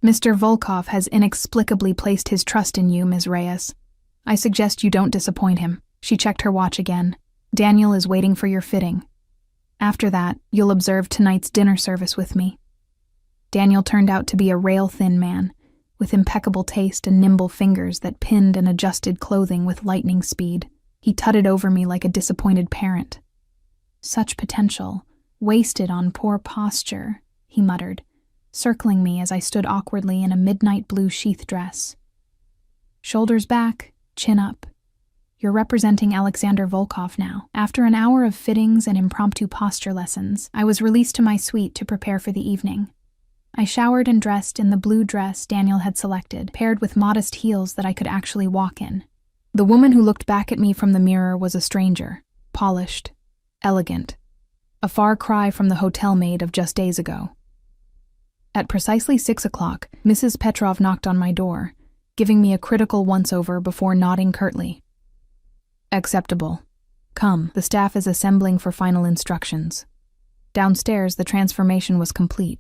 "Mr. Volkov has inexplicably placed his trust in you, Ms. Reyes. I suggest you don't disappoint him." She checked her watch again. "Daniel is waiting for your fitting. After that, you'll observe tonight's dinner service with me." Daniel turned out to be a rail-thin man, with impeccable taste and nimble fingers that pinned and adjusted clothing with lightning speed. He tutted over me like a disappointed parent. "Such potential, wasted on poor posture," he muttered, circling me as I stood awkwardly in a midnight blue sheath dress. "Shoulders back, chin up. You're representing Alexander Volkov now." After an hour of fittings and impromptu posture lessons, I was released to my suite to prepare for the evening. I showered and dressed in the blue dress Daniel had selected, paired with modest heels that I could actually walk in. The woman who looked back at me from the mirror was a stranger, polished, elegant, a far cry from the hotel maid of just days ago. At precisely 6 o'clock, Mrs. Petrov knocked on my door, giving me a critical once-over before nodding curtly. "Acceptable. Come, the staff is assembling for final instructions." Downstairs, the transformation was complete.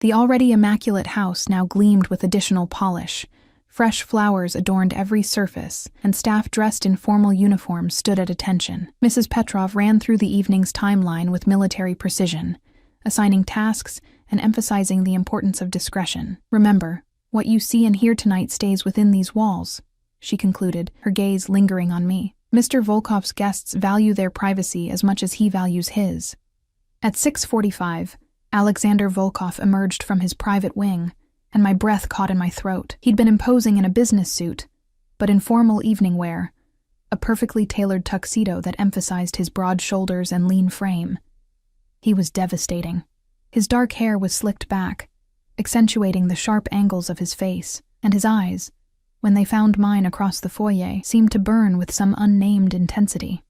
The already immaculate house now gleamed with additional polish. Fresh flowers adorned every surface, and staff dressed in formal uniforms stood at attention. Mrs. Petrov ran through the evening's timeline with military precision, assigning tasks and emphasizing the importance of discretion. "Remember, what you see and hear tonight stays within these walls," she concluded, her gaze lingering on me. "Mr. Volkov's guests value their privacy as much as he values his." At 6:45, Alexander Volkov emerged from his private wing, and my breath caught in my throat. He'd been imposing in a business suit, but in formal evening wear, a perfectly tailored tuxedo that emphasized his broad shoulders and lean frame. He was devastating. His dark hair was slicked back, accentuating the sharp angles of his face, and his eyes, when they found mine across the foyer, seemed to burn with some unnamed intensity.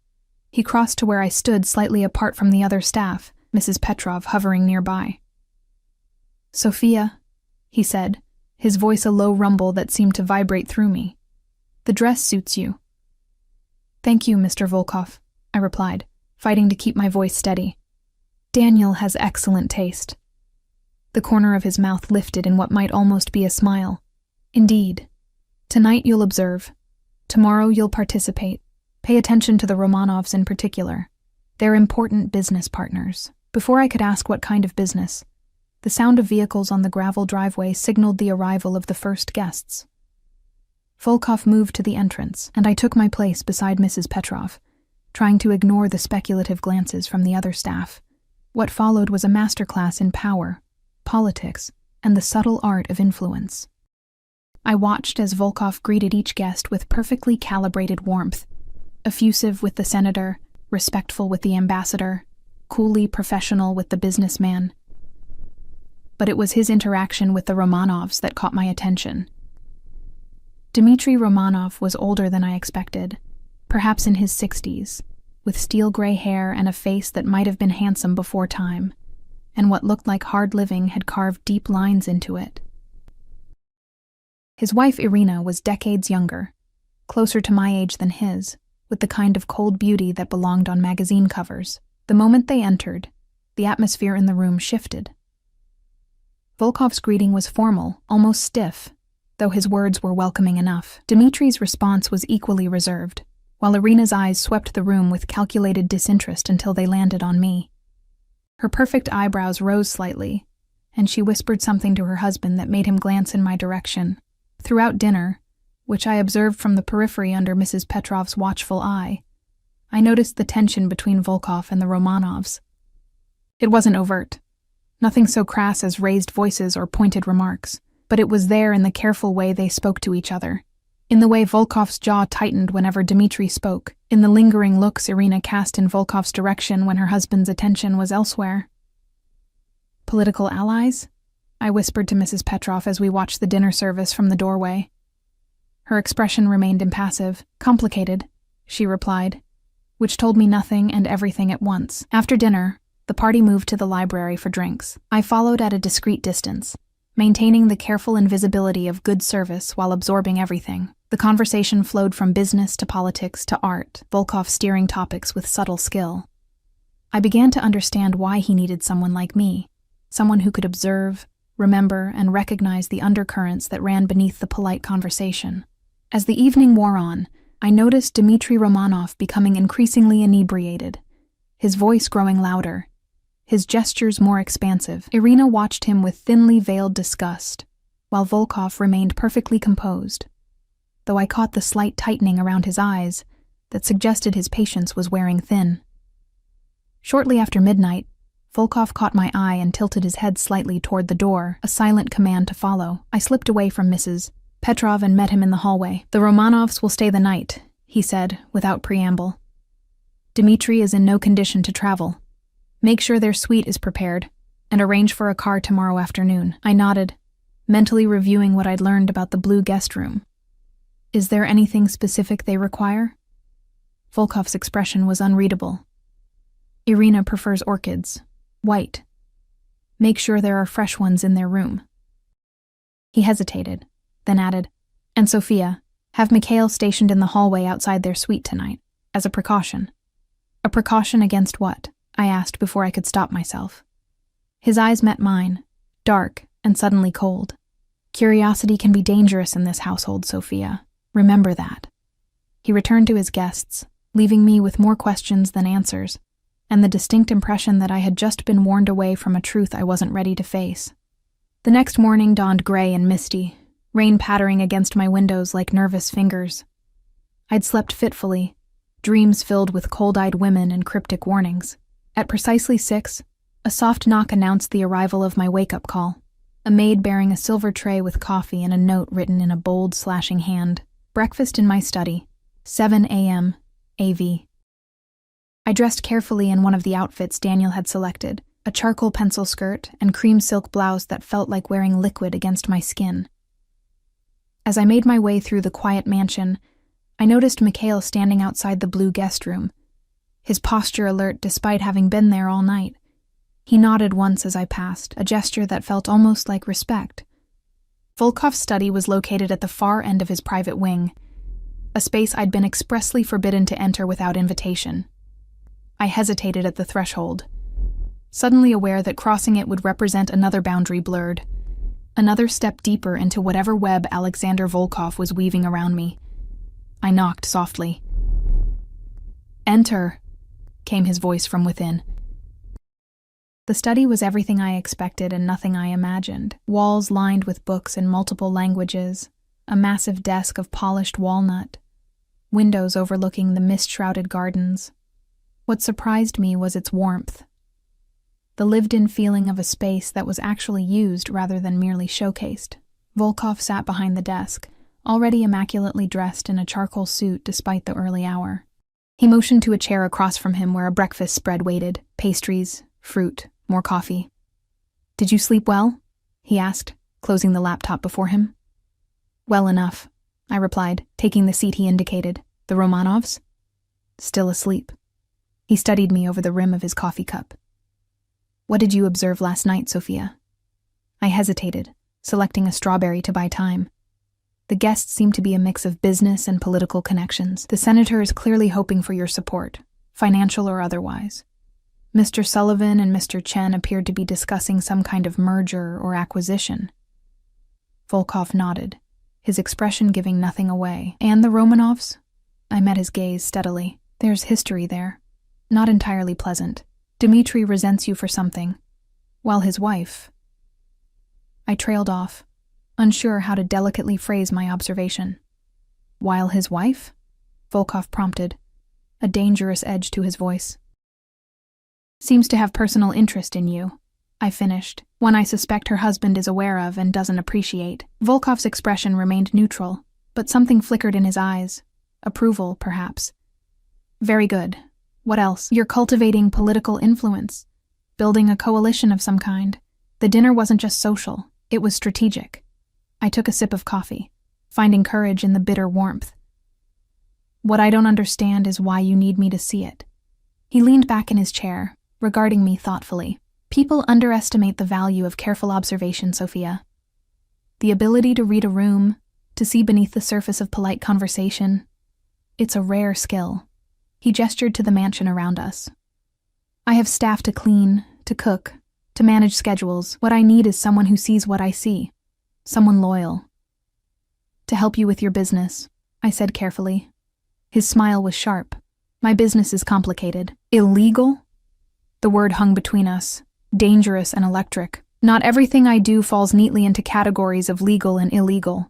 He crossed to where I stood slightly apart from the other staff, Mrs. Petrov hovering nearby. "Sophia," he said, his voice a low rumble that seemed to vibrate through me. "The dress suits you." "Thank you, Mr. Volkov," I replied, fighting to keep my voice steady. "Daniel has excellent taste." The corner of his mouth lifted in what might almost be a smile. "Indeed. Tonight you'll observe. Tomorrow you'll participate. Pay attention to the Romanovs in particular. They're important business partners." Before I could ask what kind of business, the sound of vehicles on the gravel driveway signaled the arrival of the first guests. Volkov moved to the entrance, and I took my place beside Mrs. Petrov, trying to ignore the speculative glances from the other staff. What followed was a masterclass in power, politics, and the subtle art of influence. I watched as Volkov greeted each guest with perfectly calibrated warmth, effusive with the senator, respectful with the ambassador, coolly professional with the businessman. But it was his interaction with the Romanovs that caught my attention. Dmitry Romanov was older than I expected, perhaps in his 60s, with steel gray hair and a face that might have been handsome before time, and what looked like hard living had carved deep lines into it. His wife Irina was decades younger, closer to my age than his, with the kind of cold beauty that belonged on magazine covers. The moment they entered, the atmosphere in the room shifted. Volkov's greeting was formal, almost stiff, though his words were welcoming enough. Dmitry's response was equally reserved, while Irina's eyes swept the room with calculated disinterest until they landed on me. Her perfect eyebrows rose slightly, and she whispered something to her husband that made him glance in my direction. Throughout dinner, which I observed from the periphery under Mrs. Petrov's watchful eye, I noticed the tension between Volkov and the Romanovs. It wasn't overt, nothing so crass as raised voices or pointed remarks, but it was there in the careful way they spoke to each other, in the way Volkov's jaw tightened whenever Dmitry spoke, in the lingering looks Irina cast in Volkov's direction when her husband's attention was elsewhere. "Political allies?" I whispered to Mrs. Petrov as we watched the dinner service from the doorway. Her expression remained impassive. "Complicated," she replied, which told me nothing and everything at once. After dinner, the party moved to the library for drinks. I followed at a discreet distance, maintaining the careful invisibility of good service while absorbing everything. The conversation flowed from business to politics to art, Volkov steering topics with subtle skill. I began to understand why he needed someone like me, someone who could observe, remember, and recognize the undercurrents that ran beneath the polite conversation. As the evening wore on, I noticed Dmitry Romanov becoming increasingly inebriated, his voice growing louder, his gestures more expansive. Irina watched him with thinly veiled disgust, while Volkov remained perfectly composed, though I caught the slight tightening around his eyes that suggested his patience was wearing thin. Shortly after midnight, Volkov caught my eye and tilted his head slightly toward the door, a silent command to follow. I slipped away from Mrs. Petrov and met him in the hallway. "The Romanovs will stay the night," he said, without preamble. "Dmitry is in no condition to travel. Make sure their suite is prepared, and arrange for a car tomorrow afternoon." I nodded, mentally reviewing what I'd learned about the blue guest room. "Is there anything specific they require?" Volkov's expression was unreadable. "Irina prefers orchids. White. Make sure there are fresh ones in their room." He hesitated, then added, "And Sophia, have Mikhail stationed in the hallway outside their suite tonight, as a precaution." "A precaution against what?" I asked before I could stop myself. His eyes met mine, dark and suddenly cold. "Curiosity can be dangerous in this household, Sophia. Remember that." He returned to his guests, leaving me with more questions than answers, and the distinct impression that I had just been warned away from a truth I wasn't ready to face. The next morning dawned gray and misty, rain pattering against my windows like nervous fingers. I'd slept fitfully, dreams filled with cold-eyed women and cryptic warnings. At precisely 6, a soft knock announced the arrival of my wake-up call, a maid bearing a silver tray with coffee and a note written in a bold, slashing hand. "Breakfast in my study, 7 a.m., AV." I dressed carefully in one of the outfits Daniel had selected, a charcoal pencil skirt and cream silk blouse that felt like wearing liquid against my skin. As I made my way through the quiet mansion, I noticed Mikhail standing outside the blue guest room, his posture alert despite having been there all night. He nodded once as I passed, a gesture that felt almost like respect. Volkov's study was located at the far end of his private wing, a space I'd been expressly forbidden to enter without invitation. I hesitated at the threshold, suddenly aware that crossing it would represent another boundary blurred, another step deeper into whatever web Alexander Volkov was weaving around me. I knocked softly. "Enter," came his voice from within. The study was everything I expected and nothing I imagined. Walls lined with books in multiple languages, a massive desk of polished walnut, windows overlooking the mist-shrouded gardens. What surprised me was its warmth, the lived-in feeling of a space that was actually used rather than merely showcased. Volkov sat behind the desk, already immaculately dressed in a charcoal suit despite the early hour. He motioned to a chair across from him where a breakfast spread waited, pastries, fruit, more coffee. "Did you sleep well?" he asked, closing the laptop before him. "Well enough," I replied, taking the seat he indicated. "The Romanovs?" "Still asleep." He studied me over the rim of his coffee cup. "What did you observe last night, Sophia?" I hesitated, selecting a strawberry to buy time. The guests seemed to be a mix of business and political connections. The senator is clearly hoping for your support, financial or otherwise. Mr. Sullivan and Mr. Chen appeared to be discussing some kind of merger or acquisition. Volkov nodded, his expression giving nothing away. "And the Romanovs?" I met his gaze steadily. "There's history there. Not entirely pleasant. Dmitri resents you for something, while his wife—" I trailed off, unsure how to delicately phrase my observation. "While his wife?" Volkov prompted, a dangerous edge to his voice. "Seems to have personal interest in you," I finished, "one I suspect her husband is aware of and doesn't appreciate." Volkov's expression remained neutral, but something flickered in his eyes. Approval, perhaps. "Very good. What else?" "You're cultivating political influence, building a coalition of some kind. The dinner wasn't just social, it was strategic." I took a sip of coffee, finding courage in the bitter warmth. "What I don't understand is why you need me to see it." He leaned back in his chair, regarding me thoughtfully. "People underestimate the value of careful observation, Sophia. The ability to read a room, to see beneath the surface of polite conversation. It's a rare skill." He gestured to the mansion around us. "I have staff to clean, to cook, to manage schedules. What I need is someone who sees what I see. Someone loyal." "To help you with your business," I said carefully. His smile was sharp. "My business is complicated." "Illegal?" The word hung between us, dangerous and electric. "Not everything I do falls neatly into categories of legal and illegal."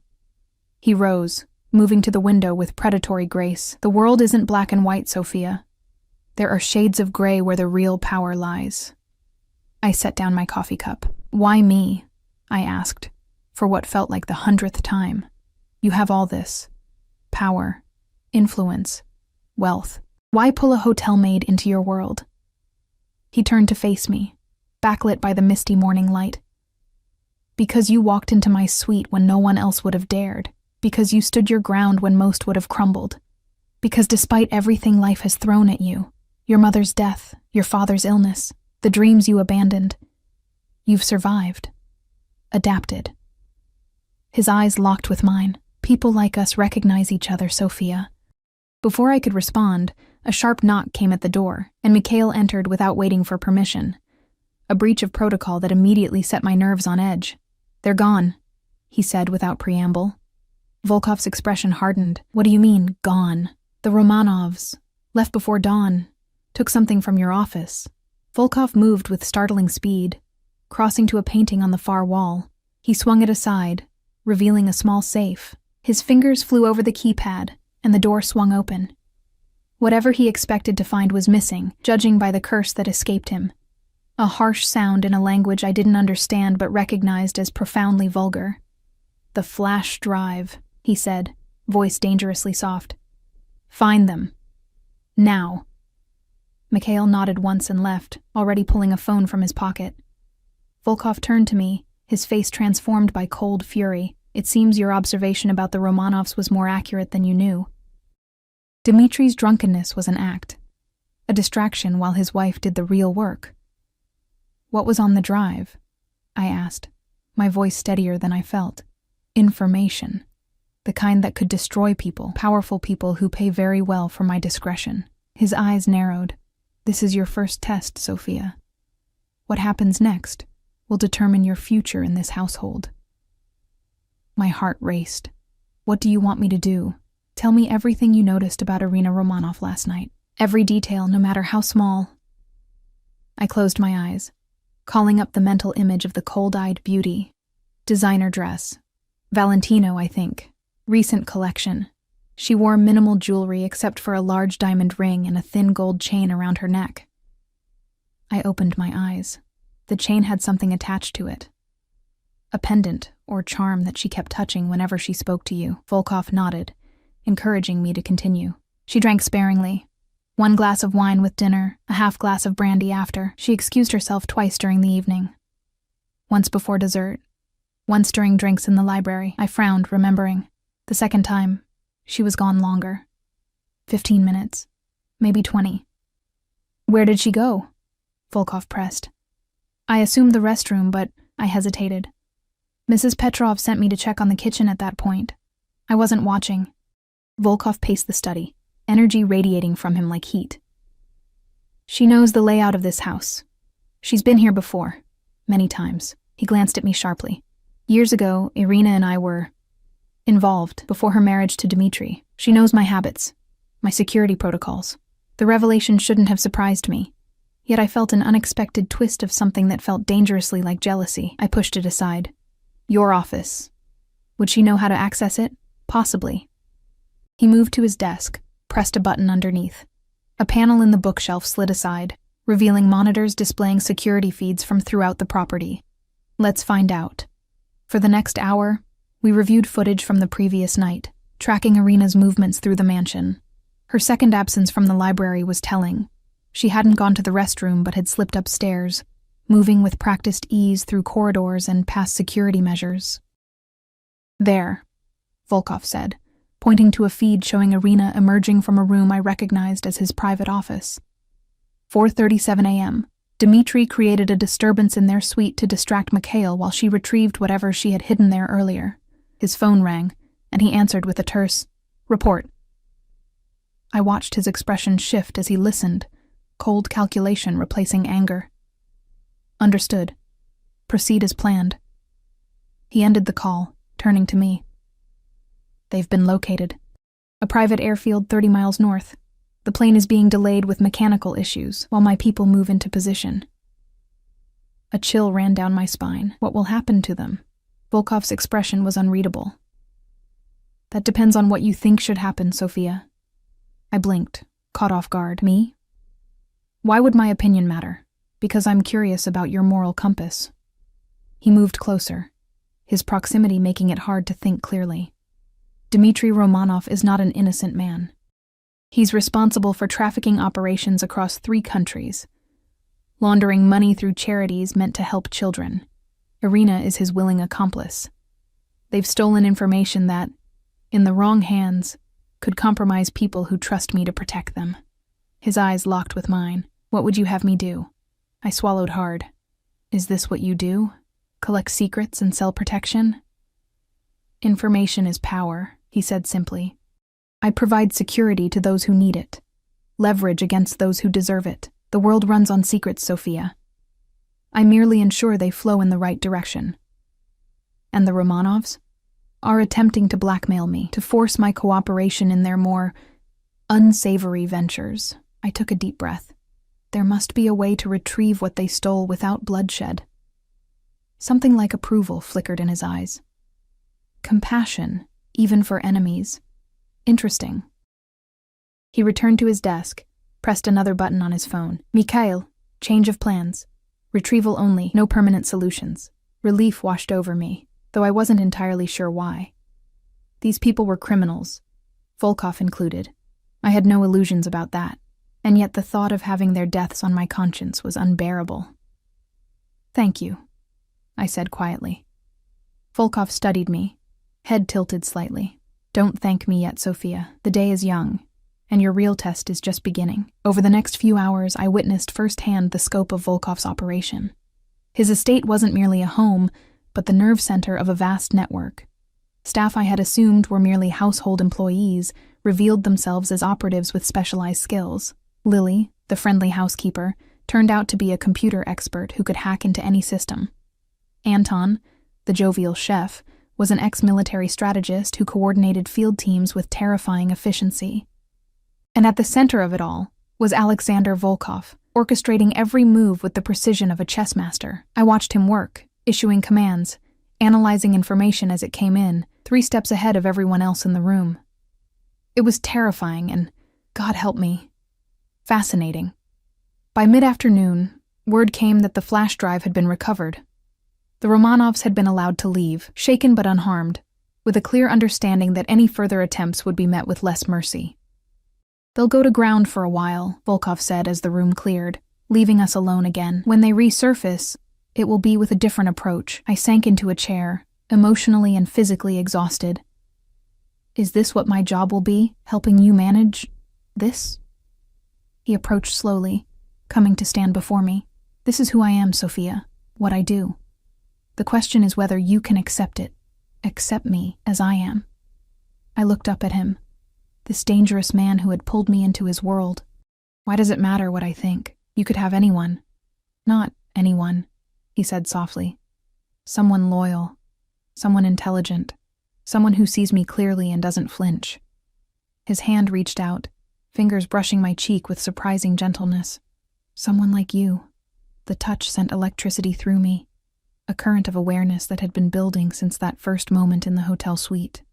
He rose, moving to the window with predatory grace. "The world isn't black and white, Sophia. There are shades of gray where the real power lies." I set down my coffee cup. "Why me?" I asked, for what felt like the 100th time. "You have all this. Power, influence, wealth. Why pull a hotel maid into your world?" He turned to face me, backlit by the misty morning light. "Because you walked into my suite when no one else would have dared. Because you stood your ground when most would have crumbled. Because despite everything life has thrown at you, your mother's death, your father's illness, the dreams you abandoned, you've survived. Adapted." His eyes locked with mine. "People like us recognize each other, Sophia." Before I could respond, a sharp knock came at the door, and Mikhail entered without waiting for permission. A breach of protocol that immediately set my nerves on edge. "They're gone," he said without preamble. Volkov's expression hardened. "What do you mean, gone?" "The Romanovs. Left before dawn. Took something from your office." Volkov moved with startling speed, crossing to a painting on the far wall. He swung it aside, revealing a small safe. His fingers flew over the keypad, and the door swung open. Whatever he expected to find was missing, judging by the curse that escaped him. A harsh sound in a language I didn't understand but recognized as profoundly vulgar. "The flash drive," he said, voice dangerously soft. "Find them. Now." Mikhail nodded once and left, already pulling a phone from his pocket. Volkov turned to me, his face transformed by cold fury. "It seems your observation about the Romanovs was more accurate than you knew." Dmitri's drunkenness was an act, a distraction while his wife did the real work. "What was on the drive?" I asked, my voice steadier than I felt. "Information. The kind that could destroy people, powerful people who pay very well for my discretion." His eyes narrowed. "This is your first test, Sophia. What happens next will determine your future in this household." My heart raced. "What do you want me to do? Tell me everything you noticed about Irina Romanov last night. Every detail, no matter how small." I closed my eyes, calling up the mental image of the cold-eyed beauty. Designer dress. Valentino, I think. Recent collection. She wore minimal jewelry except for a large diamond ring and a thin gold chain around her neck. I opened my eyes. The chain had something attached to it. A pendant or charm that she kept touching whenever she spoke to you. Volkov nodded, encouraging me to continue. She drank sparingly, 1 glass of wine with dinner, a half glass of brandy after. She excused herself twice during the evening. Once before dessert, once during drinks in the library. I frowned, remembering. The second time, she was gone longer. 15 minutes, maybe 20. Where did she go? Volkov pressed. I assumed the restroom, but I hesitated. Mrs. Petrov sent me to check on the kitchen at that point. I wasn't watching. Volkov paced the study, energy radiating from him like heat. She knows the layout of this house. She's been here before, many times. He glanced at me sharply. Years ago, Irina and I were involved before her marriage to Dmitri. She knows my habits, my security protocols. The revelation shouldn't have surprised me. Yet I felt an unexpected twist of something that felt dangerously like jealousy. I pushed it aside. Your office. Would she know how to access it? Possibly. He moved to his desk, pressed a button underneath. A panel in the bookshelf slid aside, revealing monitors displaying security feeds from throughout the property. Let's find out. For the next hour, we reviewed footage from the previous night, tracking Irina's movements through the mansion. Her second absence from the library was telling. She hadn't gone to the restroom but had slipped upstairs, moving with practiced ease through corridors and past security measures. There, Volkov said, pointing to a feed showing Irina emerging from a room I recognized as his private office. 4:37 a.m. Dmitri created a disturbance in their suite to distract Mikhail while she retrieved whatever she had hidden there earlier. His phone rang, and he answered with a terse, "Report." I watched his expression shift as he listened, cold calculation replacing anger. Understood. Proceed as planned. He ended the call, turning to me. They've been located. A private airfield 30 miles north. The plane is being delayed with mechanical issues while my people move into position. A chill ran down my spine. What will happen to them? Volkov's expression was unreadable. That depends on what you think should happen, Sophia. I blinked, caught off guard. Me? Why would my opinion matter? Because I'm curious about your moral compass. He moved closer, his proximity making it hard to think clearly. Dmitri Romanov is not an innocent man. He's responsible for trafficking operations across 3 countries, laundering money through charities meant to help children. Irina is his willing accomplice. They've stolen information that, in the wrong hands, could compromise people who trust me to protect them. His eyes locked with mine. What would you have me do? I swallowed hard. Is this what you do? Collect secrets and sell protection? Information is power, he said simply. I provide security to those who need it. Leverage against those who deserve it. The world runs on secrets, Sophia. I merely ensure they flow in the right direction. And the Romanovs are attempting to blackmail me, to force my cooperation in their more unsavory ventures. I took a deep breath. There must be a way to retrieve what they stole without bloodshed. Something like approval flickered in his eyes. Compassion, even for enemies. Interesting. He returned to his desk, pressed another button on his phone. Mikhail, change of plans. Retrieval only, no permanent solutions. Relief washed over me, though I wasn't entirely sure why. These people were criminals, Volkov included. I had no illusions about that, and yet the thought of having their deaths on my conscience was unbearable. Thank you, I said quietly. Volkov studied me, head tilted slightly. Don't thank me yet, Sophia. The day is young, and your real test is just beginning. Over the next few hours, I witnessed firsthand the scope of Volkov's operation. His estate wasn't merely a home, but the nerve center of a vast network. Staff I had assumed were merely household employees revealed themselves as operatives with specialized skills. Lily, the friendly housekeeper, turned out to be a computer expert who could hack into any system. Anton, the jovial chef, was an ex-military strategist who coordinated field teams with terrifying efficiency. And at the center of it all was Alexander Volkov, orchestrating every move with the precision of a chess master. I watched him work, issuing commands, analyzing information as it came in, 3 steps ahead of everyone else in the room. It was terrifying and, God help me, fascinating. By mid-afternoon, word came that the flash drive had been recovered. The Romanovs had been allowed to leave, shaken but unharmed, with a clear understanding that any further attempts would be met with less mercy. They'll go to ground for a while, Volkov said as the room cleared, leaving us alone again. When they resurface, it will be with a different approach. I sank into a chair, emotionally and physically exhausted. Is this what my job will be, helping you manage this? He approached slowly, coming to stand before me. This is who I am, Sophia, what I do. The question is whether you can accept it, accept me as I am. I looked up at him, this dangerous man who had pulled me into his world. Why does it matter what I think? You could have anyone. Not anyone, he said softly. Someone loyal, someone intelligent, someone who sees me clearly and doesn't flinch. His hand reached out, fingers brushing my cheek with surprising gentleness. Someone like you. The touch sent electricity through me, a current of awareness that had been building since that first moment in the hotel suite.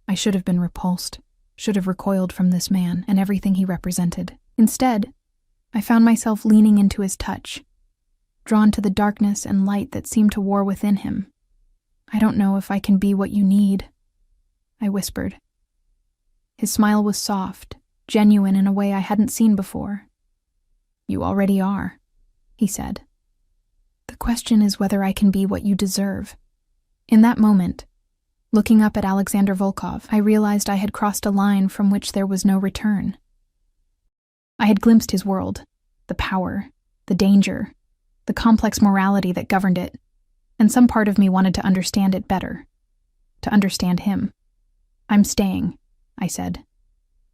I should have been repulsed, should have recoiled from this man and everything he represented. Instead, I found myself leaning into his touch, drawn to the darkness and light that seemed to war within him. I don't know if I can be what you need, I whispered. His smile was soft, genuine in a way I hadn't seen before. You already are, he said. The question is whether I can be what you deserve. In that moment, looking up at Alexander Volkov, I realized I had crossed a line from which there was no return. I had glimpsed his world, the power, the danger, the complex morality that governed it, and some part of me wanted to understand it better, to understand him. I'm staying, I said,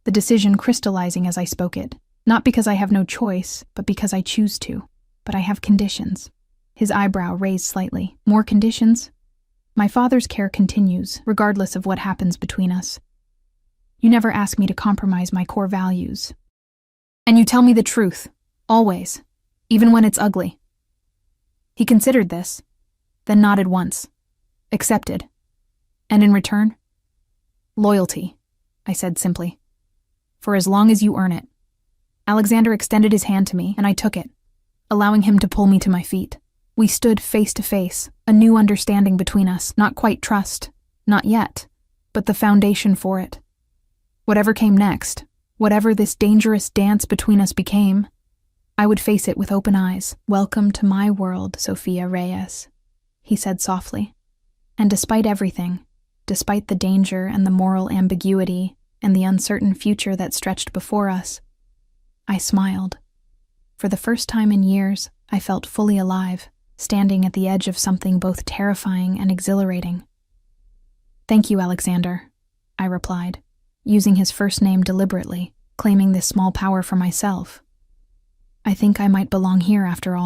the decision crystallizing as I spoke it, not because I have no choice, but because I choose to. But I have conditions. His eyebrow raised slightly. More conditions? My father's care continues, regardless of what happens between us. You never ask me to compromise my core values. And you tell me the truth, always, even when it's ugly. He considered this, then nodded once. Accepted. And in return? Loyalty, I said simply. For as long as you earn it. Alexander extended his hand to me, and I took it, allowing him to pull me to my feet. We stood face to face, a new understanding between us, not quite trust, not yet, but the foundation for it. Whatever came next, whatever this dangerous dance between us became, I would face it with open eyes. Welcome to my world, Sophia Reyes, he said softly. And despite everything, despite the danger and the moral ambiguity and the uncertain future that stretched before us, I smiled. For the first time in years, I felt fully alive, standing at the edge of something both terrifying and exhilarating. Thank you, Alexander, I replied, using his first name deliberately, claiming this small power for myself. I think I might belong here after all.